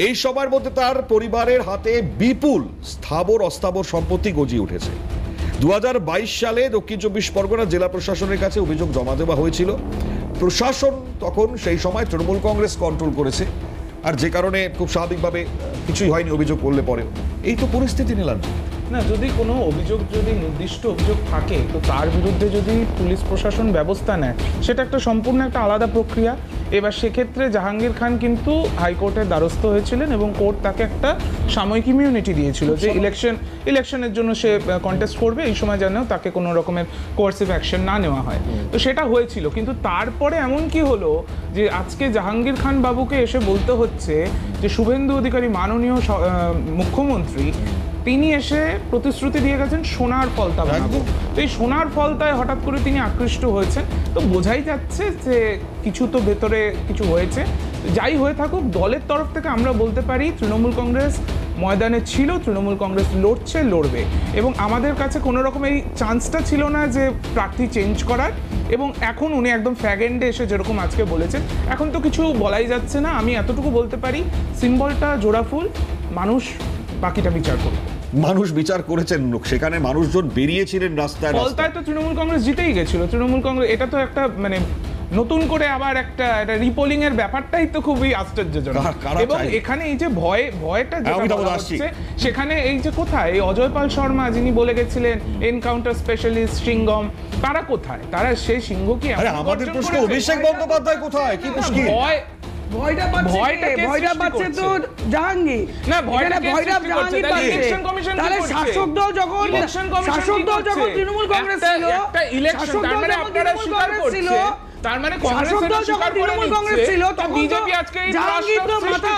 এই সময়ের মধ্যে তার পরিবারের হাতে বিপুল স্থাবর অস্থাবর সম্পত্তি গজিয়ে উঠেছে। 2022 সালে দক্ষিণ 24 পরগনা জেলা প্রশাসনের কাছে অভিযোগ জমা দেওয়া হয়েছিল। প্রশাসন তখন সেই সময় তৃণমূল কংগ্রেস কন্ট্রোল করেছে, আর যে কারণে খুব স্বাভাবিকভাবে কিছুই হয়নি অভিযোগ করলে পরেও। এই তো পরিস্থিতি নিলাম না, যদি কোনো অভিযোগ, যদি নির্দিষ্ট অভিযোগ থাকে, তো তার বিরুদ্ধে যদি পুলিশ প্রশাসন ব্যবস্থা নেয়, সেটা একটা সম্পূর্ণ একটা আলাদা প্রক্রিয়া। এবার সেক্ষেত্রে জাহাঙ্গীর খান কিন্তু হাইকোর্টের দ্বারস্থ হয়েছিলেন এবং কোর্ট তাকে একটা সাময়িক ইমিউনিটি দিয়েছিল যে ইলেকশনের জন্য সে কন্টেস্ট করবে, এই সময় যেন তাকে কোনো রকমের কোয়ার্সিভ অ্যাকশন না নেওয়া হয়। তো সেটা হয়েছিল, কিন্তু তারপরে এমন কি হলো যে আজকে জাহাঙ্গীর খান বাবুকে এসে বলতে হচ্ছে যে শুভেন্দু অধিকারী মাননীয় মুখ্যমন্ত্রী, তিনি এসে প্রতিশ্রুতি দিয়ে গেছেন সোনার ফলতা বানাবো। তো এই সোনার ফলতায় হঠাৎ করে তিনি আকৃষ্ট হয়েছেন। তো বোঝাই যাচ্ছে যে কিছু তো ভেতরে কিছু হয়েছে। যাই হয়ে থাকুক, দলের তরফ থেকে আমরা বলতে পারি তৃণমূল কংগ্রেস ময়দানে ছিল, তৃণমূল কংগ্রেস লড়বে, এবং আমাদের কাছে কোনো রকম এই চান্সটা ছিল না যে প্রার্থী চেঞ্জ করার। এবং এখন উনি একদম ফ্যাগেন্ডে এসে যেরকম আজকে বলেছেন, এখন তো কিছু বলাই যাচ্ছে না। আমি এতটুকু বলতে পারি, সিম্বলটা জোড়াফুল, মানুষ বাকিটা বিচার করবে। মানুষ বিচার করেছেন, সেখানে মানুষজন বেরিয়েছিলেন রাস্তায়। ফলতায় তো তৃণমূল কংগ্রেস জিতেই গেছিল। তৃণমূল কংগ্রেস, এটা তো একটা মানে নতুন করে আবার একটা রিপোলিং এর ব্যাপারটাই তো খুবই আশ্চর্যজনক। এবং এখানে এই যে ভয়টা যেটা বলা হচ্ছে, সেখানে এই যে কোথায় এই অজয়পাল শর্মা যিনি বলে গেছিলেন এনকাউন্টার স্পেশালিস্ট সিংহম, তারা কোথায়? তারা সেই সিংহ কি আমাদের প্রশ্ন, অভিষেক বন্দ্যোপাধ্যায় কোথায়? কি মুশকিল? ভয়টা পাচ্ছে তো জাহাঙ্গীর। না, ভয়টা জাহাঙ্গীর পাচ্ছে। তাহলে শাসক দল যখন তৃণমূল কংগ্রেস ছিল, একটা ইলেকশন, তার মানে আপনারা স্বীকার করছেন, তার মানে শাসক দল যখন তৃণমূল কংগ্রেস ছিল, তখন বিজেপি আজকে এই জাহাঙ্গীর তো মাথা,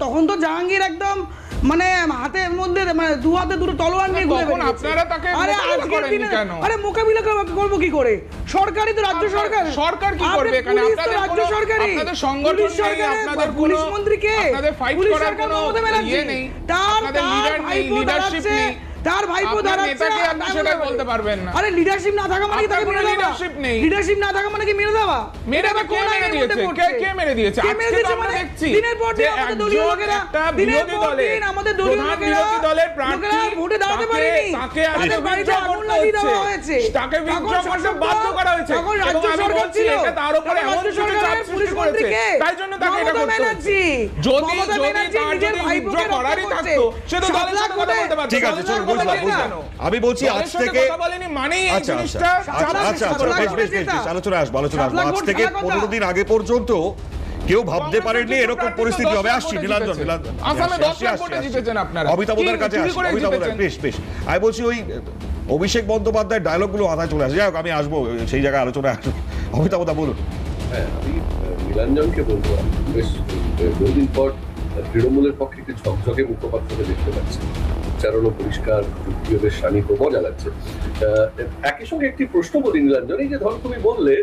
তখন তো জাহাঙ্গীর একদম মানে হাতের মধ্যে মানে দু হাতে দুটো তলোয়ার নিয়ে ঘুরে বেড়াচ্ছে। আপনারা তাকে আজকের দিনে মোকাবিলা করবো কি করে? সরকারি তো রাজ্য সরকার কি করবে এখানে? রাজ্য সরকারি, আপনাদের সংগঠন নেই, আপনাদের পুলিশ মন্ত্রী কে? আপনাদের ফাইট করার কোনো ইয়ে নেই, তার লিডারশিপ নেই, তার ভাইপো দাঁড়াচ্ছে। আপনি সেটা বলতে পারবেন না। আরে লিডারশিপ না থাকা মানে কি তাকে মেরে দেওয়া? লিডারশিপ নেই, লিডারশিপ না থাকা মানে কি মেরে দেওয়া? কে মেরে দিয়েছে? কে মেরে দিয়েছে? আজকে তো আমরা দেখছি দিনের পর দিন আমাদের দলীয় লোকেরা, বিরোধী দলের প্রার্থী ভোটে দাঁড়াতে পারেনি, তাকে তাদের বাড়িতে আগুন লাগিয়ে দেওয়া হয়েছে, তাকে বিদ্রোহ করতে বাধ্য করা হয়েছে। তখন রাজ্য সরকার ছিল, এটা তার উপরে এমন কিছু চাপ সৃষ্টি করেছে, তাই জন্য তাকে এটা করতে হচ্ছে। যদি বিদ্রোহ করারই থাকতো, সে তো দলের সাথে কথা বলতে পারতো। ঠিক আছে, চলুন, বুঝলাম। আমি বলছি আজ থেকে আচ্ছা আলোচনা আসবো। আজ থেকে 15 দিন আগে পর্যন্ত কেউ ভাবতে পারেননি এরকম পরিস্থিতি হবে। আসছি নীলাঞ্জন, অমিতাভদের কাছে বেশ আমি বলছি ওই অভিষেক বন্দ্যোপাধ্যায়ের ডায়লগ গুলো মাথায় চলে আসে। যাই হোক, আমি আসবো সেই জায়গায় আলোচনায় আসবো। অমিতাভদা বলুন। হ্যাঁ, আমি নীলাঞ্জনকে বলবো, বেশ বহুদিন পর তৃণমূলের পক্ষে একটি ঝকঝকে মুখপাত্রকে দেখতে পাচ্ছি, উচ্চারণও পরিষ্কার, যুক্তিও বেশ শানিত, মজা লাগছে। একই সঙ্গে একটি প্রশ্ন বলি নীলাঞ্জন, এই যে ধর তুমি বললে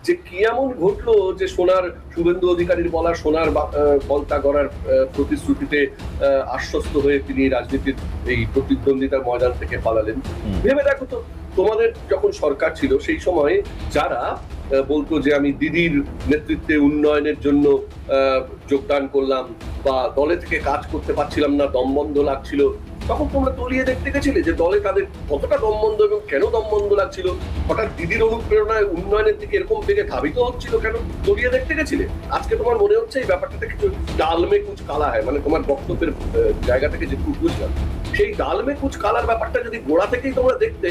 যে কি এমন ঘটলো যে শুভেন্দু অধিকারীর বলা সোনার ফলতা গড়ার প্রতিশ্রুতিতে আশ্বস্ত হয়ে তিনি রাজনীতির এই প্রতিদ্বন্দ্বিতার ময়দান থেকে পালালেন। ভেবে দেখো তো, তোমাদের যখন সরকার ছিল সেই সময় যারা বলতো যে আমি দিদির নেতৃত্বে উন্নয়নের জন্য যোগদান করলাম বা দলে থেকে কাজ করতে পারছিলাম না, দমবন্ধ লাগছিল, তখন তোমরা তলিয়ে দেখতে গেছিলে যে দলে তাদের কতটা দমবন্ধ এবং কেন দমবন্ধ লাগছিল, হঠাৎ দিদির অনুপ্রেরণায় উন্নয়নের দিকে এরকম বেগে ধাবিত হচ্ছিল কেন, তলিয়ে দেখতে গেছিলে? আজকে তোমার মনে হচ্ছে এই ব্যাপারটাতে কিছু ডালমে কুচ কালা হয়, মানে তোমার বক্তব্যের জায়গা থেকে যে বুঝলাম সেই ডালমে কুচ কালার ব্যাপারটা যদি গোড়া থেকেই তোমরা দেখতে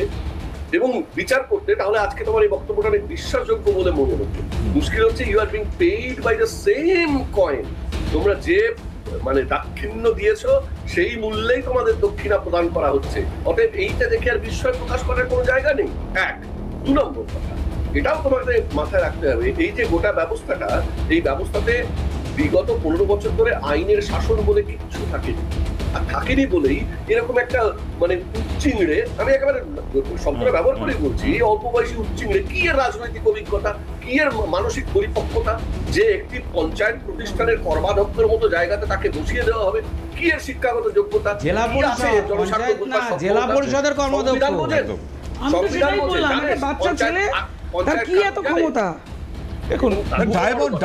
এবং বিচার করতে, তাহলে আজকে তোমার এই বক্তব্যটা অনেক বিশ্বাসযোগ্য বলে মনে হচ্ছে। মুশকিল হচ্ছে you are being paid by the same coin. তোমরা যে মানে দাক্ষিণ্য দিয়েছো সেই মূল্যেই তোমাদের দক্ষিণা প্রদান করা হচ্ছে। অতএব এইটা দেখে আর বিস্ময় প্রকাশ করার কোনো জায়গা নেই। এক, 2 নম্বর কথা, এটাও তোমাদের মাথায় রাখতে হবে, এই যে গোটা ব্যবস্থাটা, এই ব্যবস্থাতে বিগত 15 বছর ধরে আইনের শাসন বলে কিচ্ছু থাকেনি। আর থাকেনি বলেই এরকম একটা মানে উচ্চিংড়ে, আমি একেবারে শব্দটা ব্যবহার করে বলছি, অল্প বয়সী উচ্চিংড়ে, কি এর রাজনৈতিক অভিজ্ঞতা, কি এর মানসিক পরিপক্কতা যে একটি পঞ্চায়েত প্রতিষ্ঠানের কর্মাধ্যক্ষের মতো জায়গাতে তাকে বসিয়ে দেওয়া হবে, কি এর শিক্ষাগত যোগ্যতা, জেলা পরিষদ, পঞ্চায়েত না, জেলা পরিষদের কর্মাধ্যক্ষ। আমি তো সেটাই বললাম, একটা বাচ্চা ছেলে, তার কি এত ক্ষমতা? দেখুন,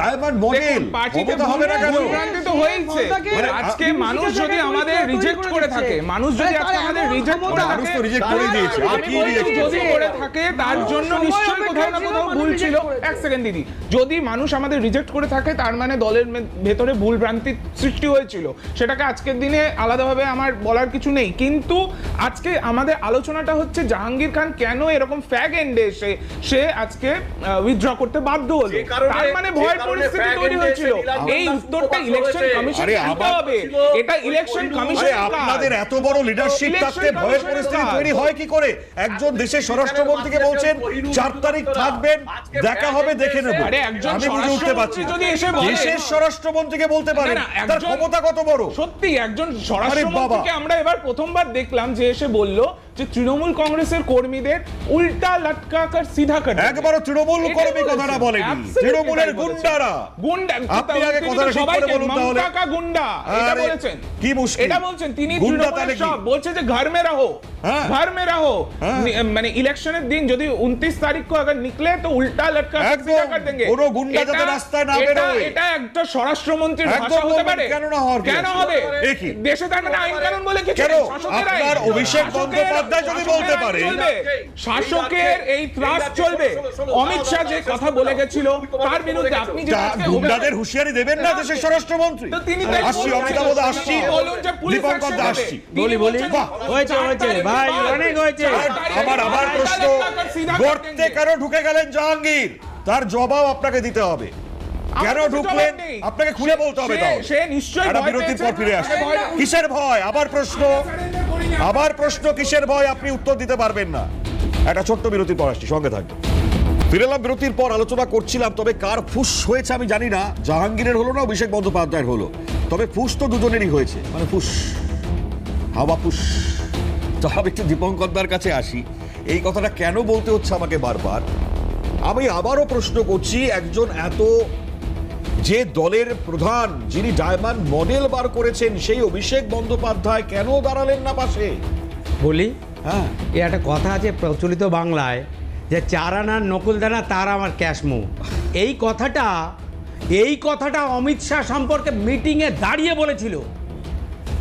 ডায়মন্ড মডেল ক্ষমতা হবে না কেন? ভুলভ্রান্তি তো হয়েইছে। মানে আজকে মানুষ যদি আমাদের রিজেক্ট করে থাকে, মানুষ যদি আজকে আমাদের রিজেক্ট করে মানুষ থাকে, তো রিজেক্ট করে দিয়েছে, আর আমি কি বলছি রিজেক্ট যদি করে থাকে তার জন্য নিশ্চয়ই কোথাও না কোথাও ভুল ছিল। এক সেকেন্ড দিদি, যদি মানুষ আমাদের রিজেক্ট করে থাকে তার মানে দলের ভেতরে ভুল ভ্রান্তির সৃষ্টি হয়েছিল, সেটাকে আজকের দিনে আলাদাভাবে আমার বলার কিছু নেই। কিন্তু আজকে আমাদের আলোচনাটা হচ্ছে জাহাঙ্গীর খান কেন এরকম ফ্যাগ এন্ডে এসে সে আজকে উইথড্র করতে বাধ্য হলো, তার মানে ভয়ের পরিস্থিতি তৈরি হয়েছিল। এই উত্তরটা ইলেকশন কমিশন দিতে হবে, এটা ইলেকশন কমিশনের কাজ। আপনাদের এত বড় লিডারশিপ থাকতে ভয়ের পরিস্থিতি তৈরি হয় কি করে? একজন দেশের স্বরাষ্ট্রমন্ত্রীকে বলছেন 4 তারিখ থাকবেন, দেখা হবে, দেখে নেব। আরে একজন আমি বুঝে উঠতে পারছি না, যদি এসে বলে দেশের স্বরাষ্ট্রমন্ত্রীকে বলতে পারেন, না, তার একজন- ক্ষমতা কত বড়? সত্যি একজন স্বরাষ্ট্রমন্ত্রীকে আমরা এবার প্রথমবার দেখলাম যে এসে বলল যে তৃণমূল কংগ্রেসের কর্মীদের উল্টা লটকা কর সিধা কর দেবে। একবারও তৃণমূল কর্মী কথাটা বলেনি, Absolutely তৃণমূলের তাই বলেছেন। গুন্ডারা। গুন্ডা, আপনি আগে তিনি কথাটা তো ঠিক করে সবাইকে বলুন তাহলে। মমতা কা গুন্ডা এটা আরে, বলেছেন। কি মুশকিল? এটা বলছেন তিনি, গুন্ডা তৃণমূলের তাহলে কি? সব বলছে যে ঘর মে রহো, হ্যাঁ। ঘর মে রহো। হ্যাঁ। মানে ইলেকশনের দিন যদি 29 तारीख को अगर निकले तो उल्टा लटका कर একদম, सीधा कर देंगे। কোনো গুন্ডা যাতে রাস্তায় না বেরোয়। এটা একটা স্বরাষ্ট্রমন্ত্রীর একদম ভাষা হতে বলবেন, পারে? কেন না হওয়ার কেন কি? হবে? এ কি? দেশে তার মানে আইন কানুন বলে কিছু কেন? নেই, শাসকের আইন। আপনার অভিষেক শাসকের- বন্দ্যোপাধ্যায় যদি বলতে শাসকের পারে। আইন চলবে। শাসকের এই ত্রাস চলবে। অমিত শাহ যে কথা বলে গেছিল তার বিরুদ্ধে আপনি যে আজকে গুন্ডাদের হুঁশিয়ারি দেবেন না দেশের স্বরাষ্ট্রমন্ত্রী? তো তিনি তাই আসছি, বলছেন। অমিতাভ বদা আসছি, বলুন যে পুলিশ দীপঙ্কর action দা নেবে। আসছি। তিনি বলছেন, বাহ, হয়েছে, হয়েছে, ভাই, অনেক হয়েছে। আবার প্রশ্ন, গর্তে কেন ঢুকে গেলেন জাহাঙ্গীর? তার জবাব আপনাকে দিতে হবে। কেন আমার কাছে ঢুকলেন জবাব নেই। আপনাকে খুলে বলতে হবে। সে- তাহলে সে নিশ্চয়ই একটা ভয় বিরতির পর পেয়েছে। ফিরে আসছে। ভয় পেয়েছে। কিসের ভয়? আবার প্রশ্ন কিসের ভয়? আপনি উত্তর দিতে পারবেন না। একটা ছোট্ট বিরতির পর আসছি, সঙ্গে থাকবে। ফিরে এলাম বিরতির পর। আলোচনা করছিলাম, তবে কার ফুস হয়েছে আমি জানি না, জাহাঙ্গীরের হলো না অভিষেক বন্দ্যোপাধ্যায়ের হলো, তবে ফুস তো দুজনেরই হয়েছে, মানে ফুস, হাওয়া ফুস। তো আমি একটু দীপঙ্করদার কাছে আসি, এই কথাটা কেন বলতে হচ্ছে আমাকে বারবার? আমি আবারও প্রশ্ন করছি, একজন এত যে দলের প্রধান, যিনি ডায়মন্ড মডেল বার করেছেন, সেই অভিষেক বন্দ্যোপাধ্যায় কেন দাঁড়ালেন না পাশে? বলি, হ্যাঁ, এ একটা কথা আছে প্রচলিত বাংলায় যে 4 আনার নকুলদানা তার আমার ক্যাশমো। এই কথাটা অমিত শাহ সম্পর্কে মিটিংয়ে দাঁড়িয়ে বলেছিল।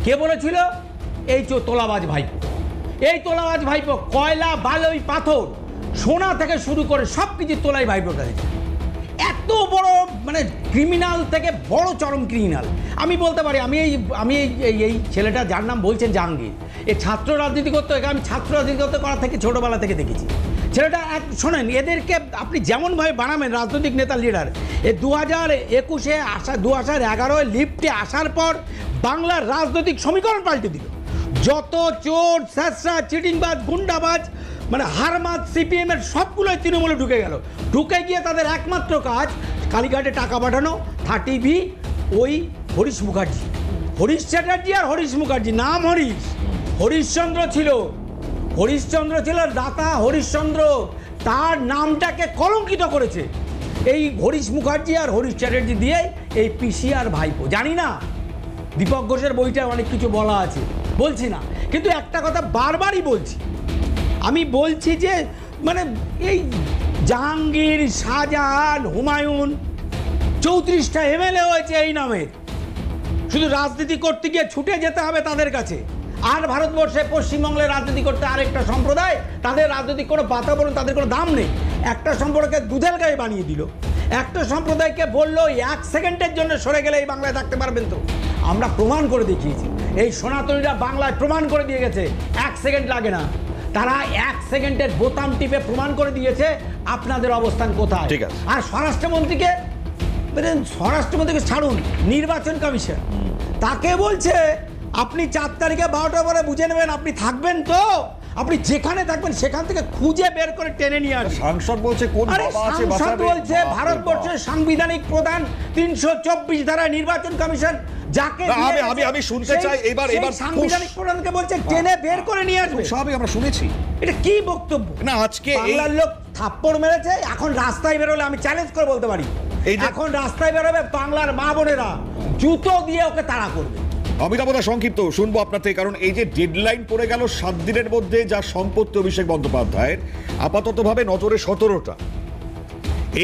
কে বলেছিল? এই তোলাবাজ ভাইপো। এই তোলাবাজ ভাইপো কয়লা, বালুই, পাথর, সোনা থেকে শুরু করে সব কিছু তোলাই ভাইপোটা দিচ্ছে। এত বড় মানে ক্রিমিনাল থেকে বড় চরম ক্রিমিনাল আমি বলতে পারি। আমি এই ছেলেটা যার নাম বলছেন জাহাঙ্গীর, এই ছাত্র রাজনীতি করতে, আমি ছাত্র রাজনীতি করতে করা থেকে ছোটোবেলা থেকে দেখেছি। ছেলেটা শোনেন, এদেরকে আপনি যেমনভাবে বানাবেন রাজনৈতিক নেতা লিডার, এই 2021-এ আসা, 2011-এ লিফটে আসার পর বাংলার রাজনৈতিক সমীকরণ পাল্টে দিল। যত চোর, স্যাঁচড়া, চিটিংবাজ, গুন্ডাবাজ, মানে হারমাত, সিপিএমের সবগুলোই তৃণমূলে ঢুকে গেল। ঢুকে গিয়ে তাদের একমাত্র কাজ কালীঘাটে টাকা পাঠানো, 30B, ওই হরিশ মুখার্জি, হরিশ চ্যাটার্জি আর হরিশ মুখার্জি, নাম হরিশচন্দ্র ছিল দাতা হরিশচন্দ্র, তার নামটাকে কলঙ্কিত করেছে এই হরিশ মুখার্জি আর হরিশ চ্যাটার্জি দিয়ে এই পিসি আর ভাইপো। জানি না, দীপক ঘোষের বইটায় অনেক কিছু বলা আছে, বলছি না, কিন্তু একটা কথা বারবারই বলছি, আমি বলছি যে মানে এই জাহাঙ্গীর, শাহজাহান, হুমায়ুন 34টা এমএলএ হয়েছে এই নামে। শুধু রাজনীতি করতে গিয়ে ছুটে যেতে হবে তাদের কাছে। আর ভারতবর্ষে পশ্চিমবঙ্গে রাজনীতি করতে আরেকটা সম্প্রদায়, তাদের রাজনৈতিক কোনো বাতাবরণ, তাদের কোনো দাম নেই। একটা সম্প্রদায়কে দুধের গায়ে বানিয়ে দিল, একটা সম্প্রদায়কে বললো 1 সেকেন্ডের জন্য সরে গেলে এই বাংলায় থাকতে পারবেন। তো আমরা প্রমাণ করে দেখিয়েছি, এই সনাতনীরা বাংলায় প্রমাণ করে দিয়ে গেছে 1 সেকেন্ড লাগে না। তারা 1 সেকেন্ডের বোতাম টিপে প্রমাণ করে দিয়েছে আপনাদের অবস্থান কোথায়। ঠিক আছে। আর স্বরাষ্ট্রমন্ত্রীকে ছাড়ুন, নির্বাচন কমিশন তাকে বলছে আপনি 4 তারিখে 12টা পরে বুঝে নেবেন আপনি থাকবেন তো, আপনি যেখানে থাকবেন সেখান থেকে খুঁজে বের করে টেনে নিয়ে আসবেন। সাংসদ বলছে কোন আরে বাবা আছে সাংসদ বাঁচাবে? বলছে ভারতবর্ষের সাংবিধানিক প্রধান 324 ধারায় নির্বাচন কমিশন যাকে না, দিয়ে আমি গেছে, শুনতে সেই- চাই এবার সেই এবার সাংবিধানিক প্রধানকে বলছে টেনে বের করে নিয়ে আসবে। সবই আমরা শুনেছি। এটা কি বক্তব্য? না, আজকে এই বাংলার লোক থাপ্পড় মেরেছে, এখন রাস্তায় বেরোলে আমি চ্যালেঞ্জ করে বলতে পারি, এই যে- এখন রাস্তায় বেরোবে বাংলার মা বোনেরা জুতো দিয়ে ওকে তাড়া করবে। অমিতাভদা সংক্ষিপ্ত শুনবো আপনার থেকে, কারণ এই যে ডেডলাইন পড়ে গেল 7 দিনের মধ্যে, যা সম্পত্তি অভিষেক বন্দ্যোপাধ্যায়ের আপাততভাবে নজরে 17টা,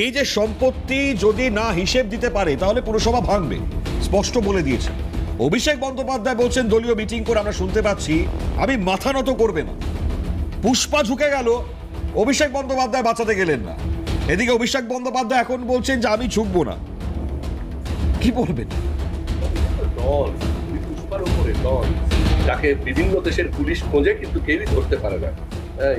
এই যে সম্পত্তি যদি না হিসেব দিতে পারে তাহলে পুরসভা ভাঙবে, স্পষ্ট বলে দিয়েছে। অভিষেক বন্দ্যোপাধ্যায় বলছেন দলীয় মিটিং করে আমরা শুনতে পাচ্ছি আমি মাথা নত করবে না। পুষ্পা ঝুঁকে গেল, অভিষেক বন্দ্যোপাধ্যায় বাঁচাতে গেলেন না। এদিকে অভিষেক বন্দ্যোপাধ্যায় এখন বলছেন যে আমি ঝুঁকবো না। কি বলবেন? ডন, পুষ্পার উপরে ডন, যাকে বিভিন্ন দেশের পুলিশ খোঁজে কিন্তু কেউই ধরতে পারে না।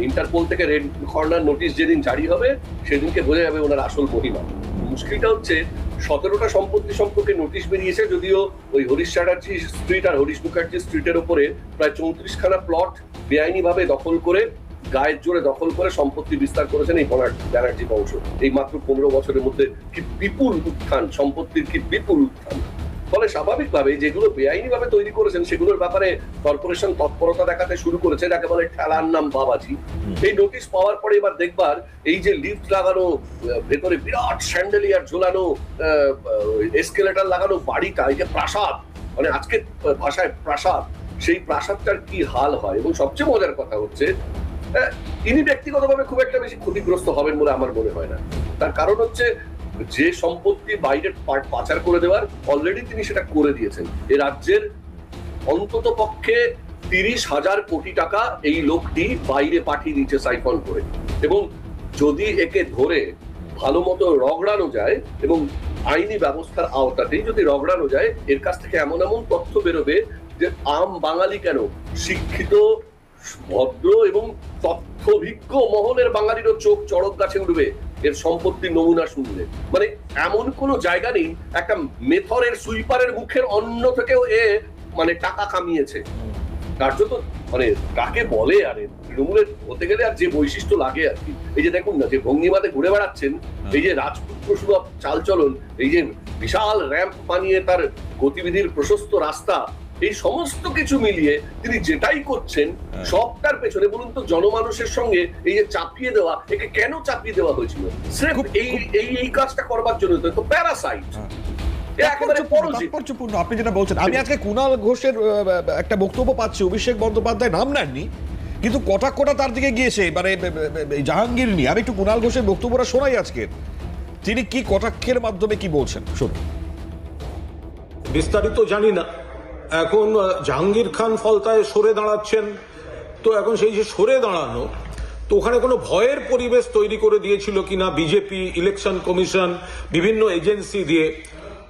ইন্টারপোল থেকে রেড কর্নার নোটিশ যেদিন জারি হবে সেদিনকে বোঝা যাবে ওনার আসল মহিমা। মুশকিলটা হচ্ছে 17টা সম্পত্তি সম্পর্কে নোটিশ বেরিয়েছে, যদিও ওই হরিশ চ্যাটার্জি স্ট্রিট আর হরিশ মুখার্জি স্ট্রিটের উপরে প্রায় 34খানা প্লট বেআইনি ভাবে দখল করে, গায়ের জোরে দখল করে সম্পত্তি বিস্তার করেছেন এই ব্যানার্জি বংশ। এই মাত্র 15 বছরের মধ্যে কি বিপুল উত্থান, সম্পত্তির কি বিপুল উত্থান। ফলে স্বাভাবিকভাবে যেগুলো বেআইনি ভাবে তৈরি করেছেন সেগুলোর ব্যাপারে কর্পোরেশন তৎপরতা দেখাতে শুরু করেছে, যাকে বলে ঠেলার নাম বাবাজি। এই নোটিশ পাওয়ার পরে এবার দেখবার এই যে লিফট লাগানো, ভেতরে বিরাট স্যান্ডেলিয়ার ঝোলানো, এসকেলেটার লাগানো বাড়িটা, এই যে প্রাসাদ, মানে আজকে ভাষায় প্রাসাদ, সেই প্রাসাদটার কি হাল হয়। এবং সবচেয়ে মজার কথা হচ্ছে তিনি ব্যক্তিগতভাবে খুব একটা বেশি ক্ষতিগ্রস্ত হবেন বলে আমার মনে হয় না। তার কারণ হচ্ছে যে সম্পত্তি বাইরের পাচার করে দেওয়ার অলরেডি তিনি সেটা করে দিয়েছেন। এ রাজ্যের অন্তত পক্ষে 30,000 কোটি টাকা এই লোকটি বাইরে পাঠিয়ে দিয়েছে সাইফন করে। এবং যদি একে ধরে ভালো মতো রগড়ানো যায় এবং আইনি ব্যবস্থার আওতাতেই যদি রগড়ানো যায়, এর কাছ থেকে এমন এমন তথ্য বেরোবে যে আম বাঙালি কেন, শিক্ষিত ভদ্র এবং তথ্যভিজ্ঞ মহলের বাঙালিরও চোখ চড়ক গাছে উঠবে এর সম্পত্তির নমুনা শুনলে। মানে এমন কোন জায়গা নেই একটা মেথরের সুইপারের মুখের অন্ন থেকেও এ মানে টাকা কামিয়েছে। কার্যত মানে কাকে বলে আরে তৃণমূলের হতে গেলে আর যে বৈশিষ্ট্য লাগে আর কি। এই যে দেখুন না, যে ভঙ্গিমাতে ঘুরে বেড়াচ্ছেন, এই যে রাজপুত্র সুলভ চালচলন, এই যে বিশাল র্যাম্প বানিয়ে তার গতিবিধির প্রশস্ত রাস্তা, এই সমস্ত কিছু মিলিয়ে তিনি যেটাই করছেন সবটার পেছনে বলুন তো জনমানুষের সঙ্গে এই যে চাপিয়ে দেওয়া, একে কেন চাপিয়ে দেওয়া হয়েছিল? স্রেফ এই কাজটা করবার জন্য। তো প্যারাসাইট, তাৎপর্যপূর্ণ আপনি যেটা বলছেন। আমি আজকে কুণাল ঘোষের একটা বক্তব্য পাচ্ছি, অভিষেক বন্দ্যোপাধ্যায় নাম নেননি কিন্তু কটাক্ষটা তার দিকে গিয়েছে, মানে জাহাঙ্গীর নিয়ে। আমি একটু কুণাল ঘোষের বক্তব্যটা শোনাই আজকে, তিনি কি কটাক্ষের মাধ্যমে কি বলছেন শুনুন। বিস্তারিত জানি না। এখন জাহাঙ্গীর খান ফলতায় সরে দাঁড়াচ্ছেন, তো এখন সেই যে সরে দাঁড়ানো, তো ওখানে কোনো ভয়ের পরিবেশ তৈরি করে দিয়েছিল কিনা বিজেপি, ইলেকশন কমিশন, বিভিন্ন এজেন্সি দিয়ে।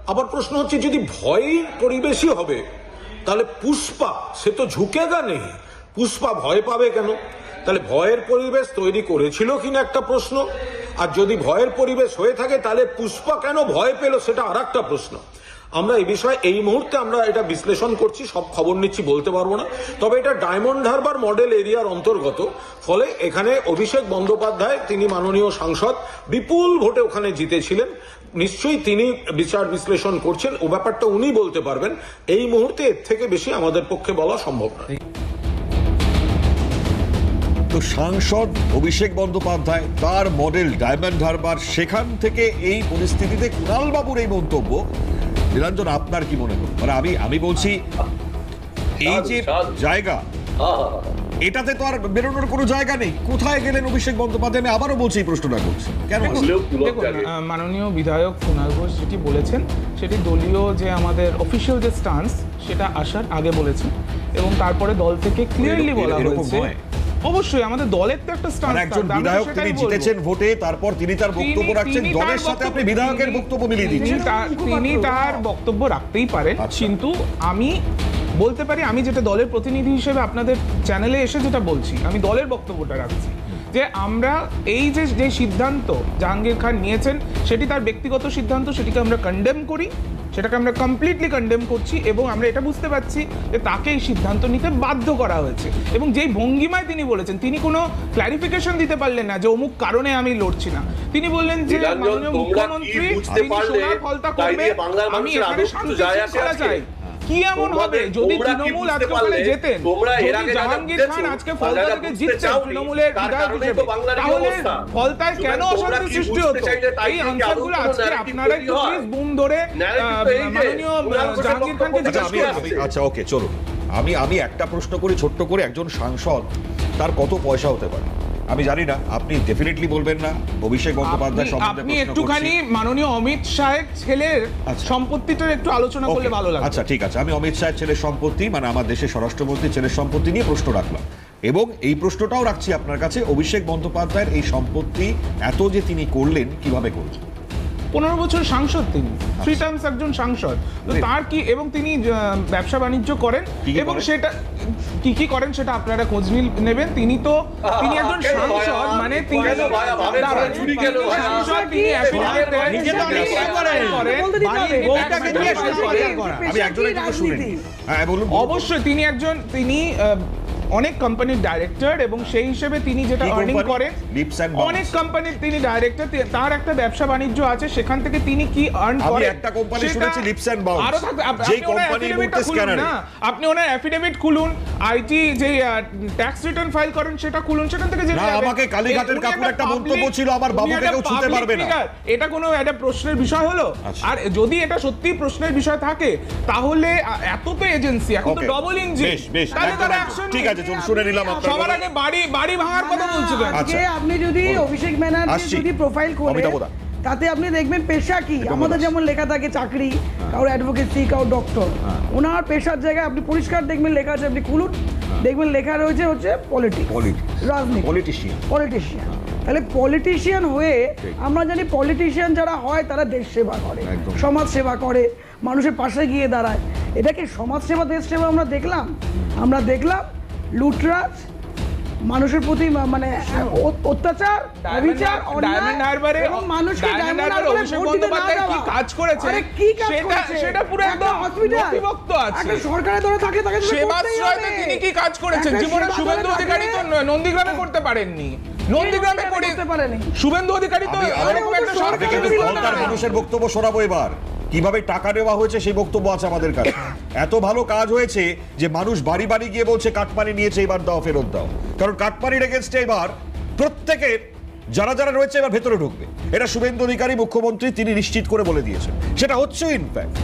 আবার প্রশ্ন হচ্ছে যদি ভয়ের পরিবেশই হবে তাহলে পুষ্পা সে তো ঝুঁকেগা নেই, পুষ্পা ভয় পাবে কেন? তাহলে ভয়ের পরিবেশ তৈরি করেছিল কিনা একটা প্রশ্ন। আর যদি ভয়ের পরিবেশ হয়ে থাকে তাহলে পুষ্পা কেন ভয় পেল সেটা আর একটা প্রশ্ন। আমরা এই বিষয়ে এই মুহূর্তে আমরা এটা বিশ্লেষণ করছি, সব খবর নিচ্ছি বলতে পারবো না। তবে এটা ডায়মন্ড হারবার মডেল এরিয়ার অন্তর্গত, ফলে এখানে অভিষেক বন্দ্যোপাধ্যায়, তিনি মাননীয় সাংসদ, বিপুল ভোটে ওখানে জিতেছিলেন। নিশ্চয়ই তিনি বিচার বিশ্লেষণ করছেন, ও ব্যাপারটা উনি বলতে পারবেন। এই মুহূর্তে এর থেকে বেশি আমাদের পক্ষে বলা সম্ভব নয়। তো সাংসদ অভিষেক বন্দ্যোপাধ্যায়, তার মডেল ডায়মন্ড হারবার, সেখান থেকে এই পরিস্থিতিতে কুণাল বাবুর এই মন্তব্য, নিরঞ্জন আপনার কি মনে হয়? মানে আমি বলছি এই যে জায়গা এটাতে তো আর বেরোনোর কোনো জায়গা নেই। কোথায় গেলেন অভিষেক বন্দ্যোপাধ্যায়? আমি আবারও বলছি, এই প্রশ্নটা করছি কেন আসছে? ভুলেও পুলক দেখুন, জাগে। মাননীয় বিধায়ক কুণাল ঘোষ যেটি বলেছেন সেটি দলীয় যে আমাদের অফিসিয়াল যে স্টান্স সেটা আসার আগে বলেছেন, এবং তারপরে দল থেকে ক্লিয়ারলি বলা এরকম হয়েছে নয়। অবশ্যই আমাদের দলের তো একটা মানে স্টান্স একজন বিধায়ক তিনি জিতেছেন ভোটে, তারপর তিনি তার বক্তব্য রাখছেন, তিনি দলের তার সাথে আপনি বক্তব্য- বিধায়কের বক্তব্য মিলিয়ে দিচ্ছেন। তিনি তার বক্তব্য রাখতেই পারেন, আচ্ছা। কিন্তু আমি বলতে পারি, আমি যেটা দলের প্রতিনিধি হিসেবে আপনাদের চ্যানেলে এসে যেটা বলছি, আমি দলের বক্তব্যটা রাখছি যে আমরা এই যে সিদ্ধান্ত জাহাঙ্গীর খান নিয়েছেন সেটি তার ব্যক্তিগত সিদ্ধান্ত, সেটিকে আমরা কন্ডেম করি, সেটাকে আমরা কমপ্লিটলি কন্ডেম করছি, এবং আমরা এটা বুঝতে পারছি যে তাকে এই সিদ্ধান্ত নিতে বাধ্য করা হয়েছে। এবং যেই ভঙ্গিমায় তিনি বলেছেন, তিনি কোনো ক্লারিফিকেশন দিতে পারলেন না যে অমুক কারণে আমি লড়ছি না। তিনি বললেন যে নীলাঞ্জন, মাননীয় তোমরা কি মুখ্যমন্ত্রী বুঝতে তিনি পারলে সোনার ফলতা তাই করবে, দিয়ে বাংলার আমি মানুষের এখানে আদৌ শান্তি কিছু যায় আসে শৃঙ্খলা আজকে? চাই। কি এমন হবে যদি তোমরা কি তৃণমূল বুঝতে আজকে পারলে? ওখানে যেতেন, তোমরা এর যদি আগে যারা জাহাঙ্গীর খান বুঝতেছো, আজকে বা ফলতা যারা থেকে বুঝতে জিততেন চাওনি, তৃণমূলের তার বিধায়ক কারণেই হিসেবে, তো বাংলার এই তাহলে অবস্থা। ফলতায় সুতরাং কেন তোমরা অশান্তি কি সৃষ্টি বুঝতে হতো? চাইলে তাই এই থেকে আনসারগুলো আদৌ কোনো আজকে narrative আপনারা তৈরি একটু হয়? প্লিজ বুম ধরে Narrative তো এই যে, মাননীয় কুণাল ঘোষের জাহাঙ্গীর খানকে বক্তব্য জিজ্ঞেস থেকে করুন। আচ্ছা ওকে, চলুন। আমি একটা প্রশ্ন করি ছোট্ট করে, একজন সাংসদ তার কত পয়সা হতে পারে? আমি জানি না, আপনি ডেফিনেটলি বলবেন না। অভিষেক বন্দ্যোপাধ্যায় সম্বন্ধে আপনি প্রশ্ন একটুখানি করছি। মাননীয় অমিত শাহের ছেলের আচ্ছা। সম্পত্তিটার একটু আলোচনা করলে Okay, ভালো লাগবে। আচ্ছা ঠিক আছে, আমি অমিত শাহের ছেলের সম্পত্তি, মানে আমার দেশের স্বরাষ্ট্রমন্ত্রীর ছেলের সম্পত্তি নিয়ে প্রশ্ন রাখলাম, এবং এই প্রশ্নটাও রাখছি আপনার কাছে, অভিষেক বন্দ্যোপাধ্যায়ের এই সম্পত্তি এত যে তিনি করলেন, কিভাবে করছেন? 15 বছর সাংসদ তিনি, 3 টাইমস একজন সাংসদ, তো Great. তার কি, এবং তিনি ব্যবসা বাণিজ্য করেন, কি কি এবং করেন? সেটা কি করেন সেটা আপনারা খোঁজ নেবেন। তিনি একজন কেন সাংসদ, ভাইয়া? মানে তিনি কেন ভাইয়া? ভাবেন দাঁড়ান, চুরি কেন তিনি ভাইয়া? সাংসদ, তিনি affidavit দেন, নিজে তো তিনি আপনি করেন। বলতে দিতে বাড়ির হবে। বউটাকে দিয়ে পেশা শুরু কি? করেন করা। আমি পেশা একজনের কি কিন্তু শুনিনি। রাজনীতি? হ্যাঁ বলুন। অবশ্যই তিনি অনেক কোম্পানির ডাইরেক্টর, এবং সেই হিসেবে তিনি যেটা কি আর্নিং company? করেন, Lips and Bounce? অনেক কোম্পানির তিনি ডাইরেক্টর, তার একটা ব্যবসা বাণিজ্য আছে, সেখান থেকে তিনি কি আর্ন আমি করেন একটা company সেটা শুনেছি, Lips and Bounce, আরো থাকবে। যেই আপনি ওনার company affidavit-টা মুহূর্তে খুলুন scanner-এ। না, আপনি ওনার অ্যাফিডেভিট খুলুন, আইটি যে ট্যাক্স রিটার্ন ফাইল করেন সেটা খুলুন, সেখান থেকে জেনে না, যাবেন। আমাকে কালীঘাটের উনি কাকুর একটা public- মন্তব্য ছিল, আমার উনি বাবুকে একটা কেউ ছুঁতে public পারবে না। figure। এটা কোনো একটা প্রশ্নের বিষয় হলো? আচ্ছা। আর যদি এটা সত্যি প্রশ্নের বিষয় থাকে, তাহলে এত তো এজেন্সি, এখন তো Okay, ডবল ইঞ্জিন, বেশ, বেশ, তাহলে একদম, তারা একদম। অ্যাকশন ঠিক আছে, চলুন, শুনে নিলাম আপনার সবার কথা। আগে বাড়ি ভাঙার কথা বলছে কেন? আচ্ছা। আজকে আপনি যদি অভিষেক ব্যানার্জি আসছি। যদি প্রোফাইল খোলেন, অমিতাভ দা। তাতে আপনি দেখবেন পেশা কি। আমাদের যেমন লেখা থাকে চাকরি, কারোর অ্যাডভোকেসি, কারোর ডক্টর, ওনার পেশার জায়গায় আপনি পরিষ্কার দেখবেন লেখা আছে, আপনি খুলুন, দেখবেন লেখা রয়েছে হচ্ছে পলিটিক্স, রাজনীতি, পলিটিশিয়ান। পলিটিশিয়ান। তাহলে পলিটিশিয়ান হয়ে আমরা জানি পলিটিশিয়ান যারা হয় তারা দেশ সেবা করে, একদম। সমাজ সেবা করে, মানুষের পাশে গিয়ে দাঁড়ায়। এটা কি সমাজ সেবা, দেশ সেবা? আমরা দেখলাম লুটরাজ, মানুষের প্রতি মানে অত্যাচার, অবিচার, ডায়মন্ড হারবারে এবং মানুষকে ডায়মন্ড হারবারে অভিষেক ভোট দিতে না বন্দ্যোপাধ্যায় কি দেওয়া। কাজ করেছে, আরে কি কাজ সেটা করেছে? সেটা পুরো একটা একদম হসপিটাল, নথিভুক্ত আছে। একটা সরকারের ধরে থাকে, তাকে তো করতেই সেবাশ্রয়তে হবে। তিনি কি কাজ করেছেন? একটা জীবনে সেবা শুভেন্দু ধরে অধিকারী তো থাকে। নন্দীগ্রামে করতে পারেননি, নন্দীগ্রামে করতে পারেনি। শুভেন্দু অধিকারী তো আমি- এরকম একটা আমি সরকার কিন্তু ছিল না। ফলতার মানুষের বক্তব্য শোনাবো এবার। কিভাবে টাকা নেওয়া হয়েছে সেই বক্তব্য আছে আমাদের কাছে। এত ভালো কাজ হয়েছে যে মানুষ বাড়ি বাড়ি গিয়ে বলছে কাটমানি নিয়েছে, এবার দাও, ফেরত দাও। কারণ কাটমানির এগেনস্টে এবার প্রত্যেকের যারা যারা রয়েছে এবার ভেতরে ঢুকবে। এটা শুভেন্দু অধিকারী মুখ্যমন্ত্রী তিনি নিশ্চিত করে বলে দিয়েছেন, সেটা হচ্ছে ইনফ্যাক্ট।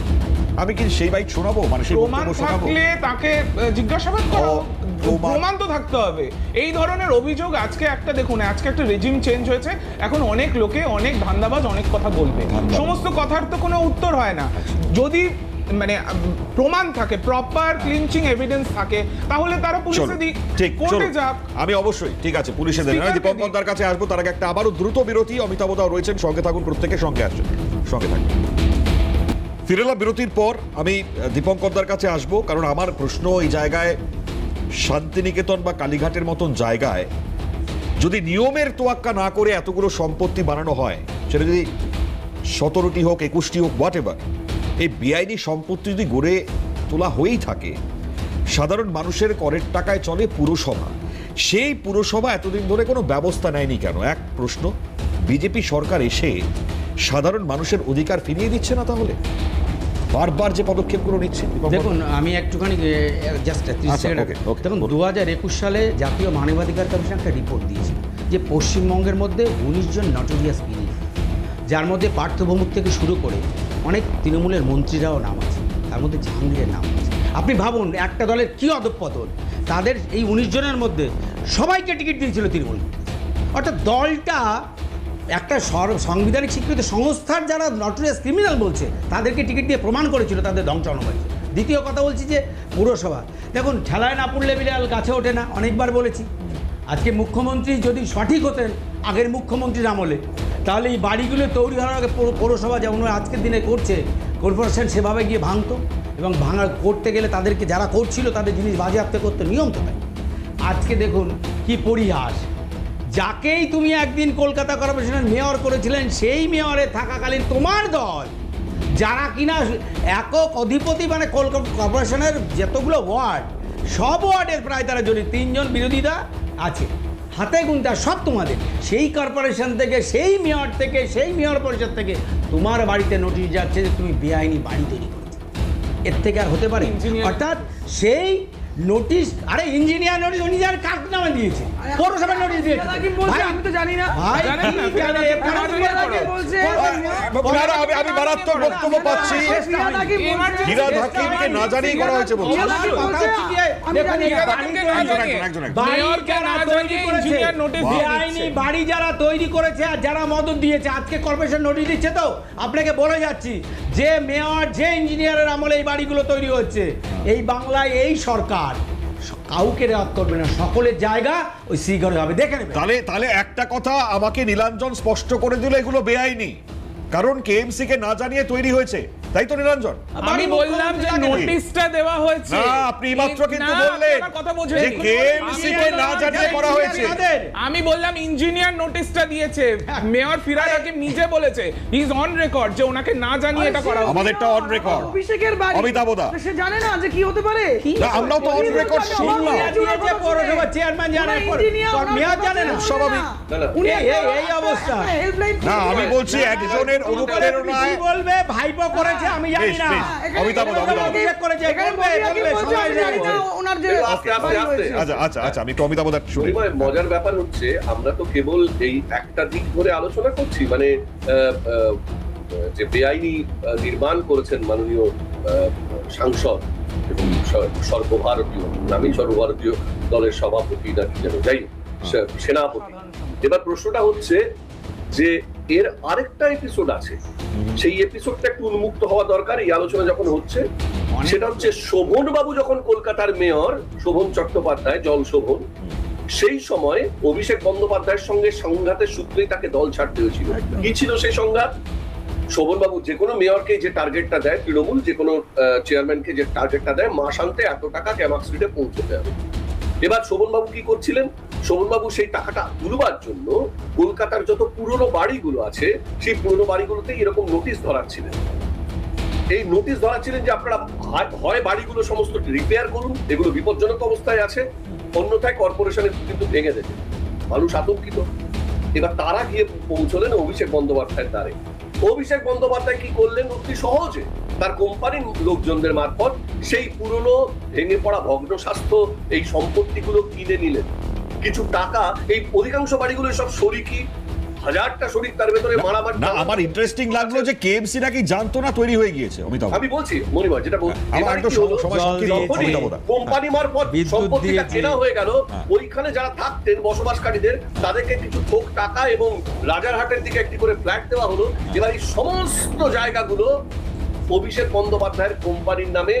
আমি কি সেই বাইক শোনাবো, মানে সেই প্রমাণ বক্তব্য শোনাবো? থাকলে তাকে জিজ্ঞাসাবাদ করা হোক। প্রমাণ- প্রমাণ তো থাকতে হবে। এই ধরনের অভিযোগ আজকে একটা দেখুন, আজকে একটা রেজিম চেঞ্জ হয়েছে, এখন অনেক লোকে অনেক ধান্দাবাজ অনেক কথা বলবে, ধান্দাবাজ। সমস্ত কথার তো কোনো উত্তর হয় না। যদি মানে প্রমাণ থাকে, প্রপার ক্লিনচিং এভিডেন্স থাকে, তাহলে তারা চলো, পুলিশে ঠিক, কোর্টে চলো। যাক। আমি অবশ্যই, ঠিক আছে, পুলিশে দেবেন। আমি স্পিকারকে দীপক দিন। বন্দ্যার কাছে আসবো, তার আগে একটা আবারও দ্রুত বিরতি। অমিতাভ দাও রয়েছেন, সঙ্গে থাকুন, প্রত্যেকের সঙ্গে আসছেন, সঙ্গে থাকুন। ফিরেলাম বিরতির পর। আমি দীপঙ্করদার কাছে আসবো, কারণ আমার প্রশ্ন এই জায়গায়, শান্তিনিকেতন বা কালীঘাটের মতন জায়গায় যদি নিয়মের তোয়াক্কা না করে এতগুলো সম্পত্তি বানানো হয়, সেটা যদি 17টি হোক, 21টি হোক, হোয়াট এভার, এই বেআইনি সম্পত্তি যদি গড়ে তোলা হয়েই থাকে, সাধারণ মানুষের করের টাকায় চলে পুরসভা, সেই পুরসভা এতদিন ধরে কোনো ব্যবস্থা নেয়নি কেন? এক প্রশ্ন। বিজেপি সরকার এসে সাধারণ মানুষের অধিকার ফিরিয়ে দিচ্ছে না তাহলে? বারবার যে পদক্ষেপগুলো নিচ্ছে। দেখুন, আমি একটুখানি জাস্ট 30 আচ্ছা, সেকেন্ড। okay, okay, দেখুন, বলুন। 2021 সালে জাতীয় মানবাধিকার কমিশন একটা রিপোর্ট দিয়েছে যে পশ্চিমবঙ্গের মধ্যে 19 জন নটোরিয়াস ক্রিমিনাল, যার মধ্যে পার্থ ভৌমিক থেকে শুরু করে অনেক তৃণমূলের মন্ত্রীরাও নাম আছে, তার মধ্যে জাহাঙ্গীরের নাম আছে। আপনি ভাবুন, একটা দলের কি অধঃপতন তাদের এই 19 জনের মধ্যে সবাইকে টিকিট দিয়েছিল তৃণমূল। অর্থাৎ দলটা একটা সাংবিধানিক স্বীকৃত সংস্থার যারা নটোরিয়াস ক্রিমিনাল বলছে তাদেরকে টিকিট দিয়ে প্রমাণ করেছিল তাদের ধ্বংস হয়েছে। দ্বিতীয় কথা বলছি যে পুরসভা, দেখুন ঠেলায় না পড়লে বিড়াল গাছে ওঠে না, অনেকবার বলেছি। আজকে মুখ্যমন্ত্রী যদি সঠিক হতেন আগের মুখ্যমন্ত্রীর আমলে, তাহলে এই বাড়িগুলো তৈরি হওয়ার আগে পৌরসভা যেমন আজকের দিনে করছে, কর্পোরেশন সেভাবে গিয়ে ভাঙতো, এবং ভাঙা করতে গেলে তাদেরকে যারা করছিল তাদের জিনিস বাজেয়াপ্ত করতে নিয়ম তো তাই। আজকে দেখুন কি পরিহাস, যাকেই তুমি একদিন কলকাতা কর্পোরেশনের মেয়র করেছিলেন সেই মেয়রে থাকাকালীন তোমার দল যারা কিনা একক অধিপতি, মানে কলকাতা কর্পোরেশনের যতগুলো ওয়ার্ড সব ওয়ার্ডের প্রায় তারা জড়িত, 3 জন বিরোধীরা আছে হাতে গুনতে, সব তোমাদের। সেই কর্পোরেশন থেকে, সেই মেয়র থেকে, সেই মেয়র পরিষদ থেকে তোমার বাড়িতে নোটিশ যাচ্ছে যে তুমি বেআইনি বাড়ি তৈরি করেছো। এর থেকে আর হতে পারে? অর্থাৎ সেই নোটিশ, আরে ইঞ্জিনিয়ার নোটিশ উনি যার কাজ নামে দিয়েছে, পৌরসভার নোটিশ দিয়েছে। আমি তো জানি না। আমি মারাত্মক বক্তব্য পাচ্ছি, হিরাদ হাকিমকে না জানিয়ে করা হয়েছে বলছে। বাড়ি যারা তৈরি করেছে আর যারা মদত দিয়েছে, আজকে কর্পোরেশন নোটিশ দিচ্ছে। তো আপনাকে বলে যাচ্ছি যে মেয়র, যে ইঞ্জিনিয়ারের আমলে এই বাড়িগুলো তৈরি হচ্ছে, এই বাংলায় এই সরকার কাউকে রেওয়াত করবে না, সকলের জায়গা ওই শ্রীঘরে হবে, দেখে নেবে। তাহলে একটা কথা আমাকে নীলাঞ্জন স্পষ্ট করে দিল, এগুলো বেআইনি, কারণ কেএমসি কে না জানিয়ে তৈরি হয়েছে, তাই তো নীলাঞ্জন? আমি বললাম যে নোটিশটা দেওয়া হয়েছে। না, আপনি মাত্র কিন্তু বললেন যে কেএমসি কে না জানিয়ে করা হয়েছে। আমি বললাম ইঞ্জিনিয়ার নোটিশটা দিয়েছে, মেয়র ফিরহাদ হাকিম নিজে বলেছে, হি ইজ অন রেকর্ড, যে ওনাকে না জানিয়ে এটা করা হয়েছে। আমাদেরটা অন রেকর্ড। অভিষেকের বাড়ি অমিতাভ দা, সে জানে না যে কি হতে পারে। না, আমরাও তো অন রেকর্ড শুনলাম। পৌরসভা চেয়ারম্যান জানে, মেয়র জানে না, স্বাভাবিক। এই অবস্থা। না, আমি বলছি একজনের অনুপ্রেরণায় বলবে ভাইপো করেছে, আমি জানি না। অমিতাভ দা, আচ্ছা, আমি একটু অমিতাভ দা শুনি। মজার ব্যাপার হচ্ছে আমরা তো কেবল এই একটা দিক ধরে আলোচনা করছি, মানে যে বেআইনি নির্মাণ করেছেন মাননীয় সাংসদ এবং সর্বভারতীয়, নামী সর্বভারতীয় দলের সভাপতি নাকি যেন, যাই সেনাপতি। এবার প্রশ্নটা হচ্ছে যে এর আরেকটা এপিসোড আছে, সেই এপিসোডটা একটু উন্মুক্ত হওয়া দরকার এই আলোচনা যখন হচ্ছে। সেটা হচ্ছে শোভন বাবু যখন কলকাতার মেয়র, শোভন চট্টোপাধ্যায়, জল শোভন, সেই সময় অভিষেক বন্দ্যোপাধ্যায়ের সঙ্গে সংঘাতের সূত্রেই তাকে দল ছাড়তে হয়েছিল। কি ছিল সেই সংঘাত? শোভন বাবু যে কোনো মেয়রকে যে টার্গেটটা দেয়, তৃণমূল যে কোনো চেয়ারম্যানকে যে টার্গেটটা দেয়, মাসান্তে এত টাকা ক্যামাক স্ট্রিটে পৌঁছতে হবে। এবার শোভন বাবু কি করছিলেন? শোভন বাবু সেই টাকাটা তুলবার জন্য কলকাতার যত পুরনো বাড়িগুলো আছে সেই পুরনো বাড়িগুলোতে এরকম নোটিশ ধরাচ্ছিলেন। এই নোটিশ ধরাচ্ছিলেন যে আপনারা হয় বাড়িগুলো সমস্ত রিপেয়ার করুন, এগুলো বিপজ্জনক অবস্থায় আছে, অন্যথায় কর্পোরেশনের কিন্তু ভেঙে দেবে। মানুষ আতঙ্কিত। এবার তারা গিয়ে পৌঁছলেন অভিষেক বন্দ্যোপাধ্যায়ের দ্বারে। অভিষেক বন্দ্যোপাধ্যায় কি করলেন? অতি সহজে তার কোম্পানির লোকজনদের মারফত সেই পুরনো ভেঙে পড়া ভগ্নস্বাস্থ্য এই সম্পত্তিগুলো কিনে নিলেন। কিছু টাকা, এই অধিকাংশ বাড়িগুলো সব শরিকি, হাজারটা শরিক তার ভেতরে মারামারি। না, আমার ইন্টারেস্টিং লাগলো যে কেএমসি নাকি জানতো না তৈরি হয়ে গিয়েছে। অমিতাভ, আমি বলছি মনিবার যেটা বলছি, কোম্পানি মারফত সম্পত্তিটা কেনা হয়ে গেল, ওইখানে যারা থাকতেন বসবাসকারীদের তাদেরকে কিছু থোক টাকা এবং রাজারহাটের দিকে একটি করে ফ্ল্যাট দেওয়া হলো। এবার এই সমস্ত জায়গাগুলো অভিষেক বন্দ্যোপাধ্যায়ের কোম্পানির নামে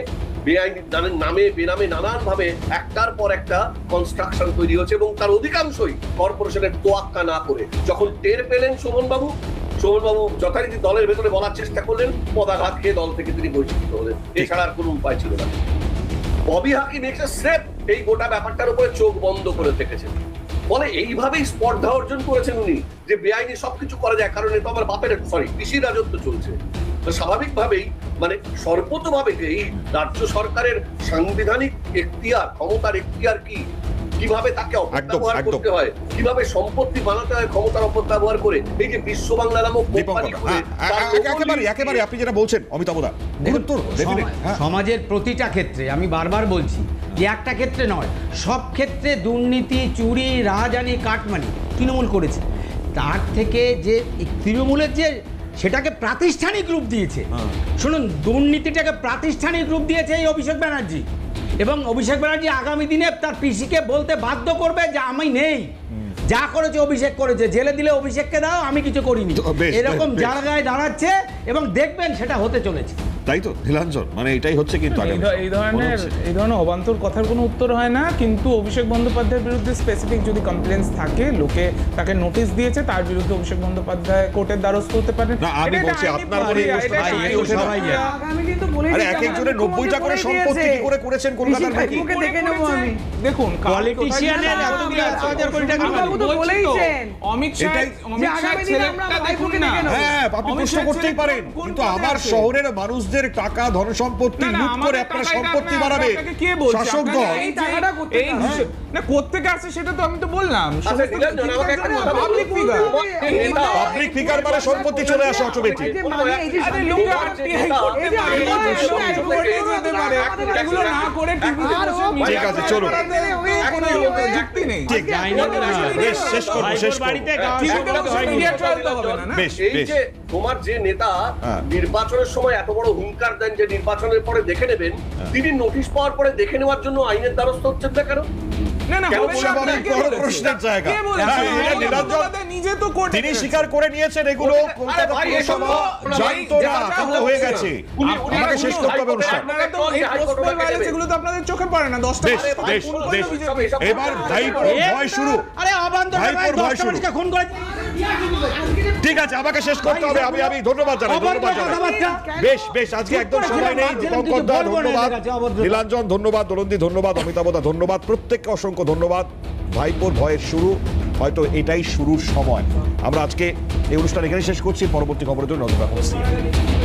বেনামে নানান ভাবে একটার পর একটা কনস্ট্রাকশন তৈরি হচ্ছে, এবং তার অধিকাংশই কর্পোরেশনের তোয়াক্কা না করে। যখন টের পেলেন শোভন বাবু যথারীতি দলের ভেতরে বলার চেষ্টা করলেন, পদাঘাত খেয়ে দল থেকে তিনি বহিষ্কৃত হলেন। এছাড়া আর কোনো উপায় ছিল না। ববি হাকিম স্রেফ এই গোটা ব্যাপারটার উপরে চোখ বন্ধ করে থেকেছেন, বলে এইভাবেই স্পর্ধা অর্জন করেছেন উনি যে বেআইনি সবকিছু করা যায়, কারণ এটা আমার বাপের কৃষি রাজত্ব চলছে। স্বাভাবিকভাবেই মানে সর্বতভাবে এই রাজ্য সরকারের সাংবিধানিক এখতিয়ার, ক্ষমতার এখতিয়ার কি, কিভাবে তাকে অপব্যবহার করতে হয়, কিভাবে সম্পত্তি বানাতে হয় ক্ষমতার অপব্যবহার করে, এই যে বিশ্ব বাংলা নামক কোম্পানি করে। একেবারে আপনি যেটা বলছেন অমিতাভ দা, সমাজের প্রতিটা ক্ষেত্রে আমি বারবার বলছি যে একটা ক্ষেত্রে নয়, সব ক্ষেত্রে দুর্নীতি, চুরি, রাহাজানি, কাটমানি তৃণমূল করেছে। তার থেকে যে তৃণমূলের যে সেটাকে প্রাতিষ্ঠানিক রূপ দিয়েছে, শুনুন, দুর্নীতিটাকে প্রাতিষ্ঠানিক রূপ দিয়েছে এই অভিষেক ব্যানার্জি। এবং অভিষেক ব্যানার্জি আগামী দিনে তার পিসিকে বলতে বাধ্য করবে যে আমি নেই, যা করেছে অভিষেক করেছে, জেলে দিলে অভিষেককে দাও, আমি কিছু করিনি। বেশ, এরকম বেশ। জায়গায় দাঁড়াচ্ছে এবং দেখবেন সেটা হতে চলেছে। তাই তো নীলাঞ্জন, মানে এটাই হচ্ছে কিন্তু আগামী এই মনে ধরনের হচ্ছে। অবান্তর কথার কোনো উত্তর হয় না, কিন্তু অভিষেক বন্দ্যোপাধ্যায়ের বিরুদ্ধে স্পেসিফিক যদি কমপ্লেন্স থাকে, লোকে তাকে নোটিশ দিয়েছে, তার বিরুদ্ধে অভিষেক বন্দ্যোপাধ্যায় কোর্টের দ্বারস্থ হতে পারেন। না, আমি এটা বলছি আইনি আপনার মনে এই প্রক্রিয়া, প্রশ্নটা এটা আইনি আইনি ওঠে না। প্রক্রিয়া। আগামী দিন তো বলেই আরে দিয়েছে, এক একজনের মুখ্যমন্ত্রী 90টা করে বলেই সম্পত্তি দিয়েছে। কি করে করেছেন কলকাতার পিসির বুকে? ভাইপোকে দেখে নেবো আমি। দেখুন পলিটিশিয়ানের এতগুলো 1,000 কোটি টাকা বাবু তো বলেইছেন অমিত শাহ এটাই- যে আগামী দিনে আমরা ভাইপোকে দেখে নেবো। হ্যাঁ, আপনি প্রশ্ন করতেই পারেন, কিন্তু আমার শহরের মানুষদের টাকা ধন সম্পত্তি লুট করে আপনারা সম্পত্তি বাড়াবে শাসক দল। এই টাকাটা কোত্থেকে এই আসে? না কোত্থেকে আসে সেটা তো আমি তো বললাম। আচ্ছা, নীলাঞ্জন, আমাকে একটা কথা বলুন। Public figure. পাবলিক ফিগার মানে সম্পত্তি চলে আসে অটোমেটিক। এই যে মানে এই যে আরে শান্তি লোকে নেই। RTI করতে এই যে পারে, আমরা এই যে আমরা সব করে যেতে পারে। এগুলো না করে টিভিতে আর বসে ও মিডিয়া ঠিক আছে, চলুন। কোনো যুক্তি নেই। ঠিক, বেশ, শেষ করবো, শেষ করবো। টিভিতে বসে মিডিয়া চালাতে হবে না, না? বেশ, এই বেশ। যে তোমার যে নেতা হ্যাঁ। নির্বাচনের সময় এত বড় হুঙ্কার দেন যে নির্বাচনের পরে দেখে নেবেন, তিনি নোটিশ পাওয়ার পরে দেখে নেওয়ার জন্য আইনের দ্বারস্থ হচ্ছেন না কেন? না না কেন হবে না, বলবো আমি? কে বড় বলেছে? প্রশ্নের জায়গা। কে বলেছে? হ্যাঁ, এটা অমিত নীলাঞ্জন- বন্দ্যোপাধ্যায় নিজে তো কোর্টে তিনি গেছেন। স্বীকার করে নিয়েছেন এগুলো আরে কলকাতা ভাই, পুরসভা এসব- জানতো না, যা কিন্তু হয়ে গেছে। আমাকে শেষ করতে হবে অনুষ্ঠান। আপনারা তো এই পোস্টপল ভায়োলেন্স এগুলো তো আপনাদের চোখে পড়ে না। 10টা বেশ, বেশ, বেশ। এবার ভাইপোর ভয় শুরু। আরে অবান্তর ভাইপোর ভয় 10টা শুরু। মানুষকে খুন করে ঠিক আছে, আমাকে শেষ করতে হবে। আমি ধন্যবাদ জানাই, ধন্যবাদ অবান্তর জানাই। কথাবার্তা। বেশ বেশ, আজকে একদম সময় নেই। দীপঙ্কর দা ধন্যবাদ, অভদ্র। নীলাঞ্জন ধন্যবাদ, দলন্দি ধন্যবাদ, অমিতাভ দা ধন্যবাদ, প্রত্যেককে অসংখ্য ধন্যবাদ। ভাইপোর ভয়ের শুরু, হয়তো এটাই শুরুর সময়। আমরা আজকে এই অনুষ্ঠান এখানে শেষ করছি। পরবর্তী খবরের জন্য নজর রাখুন।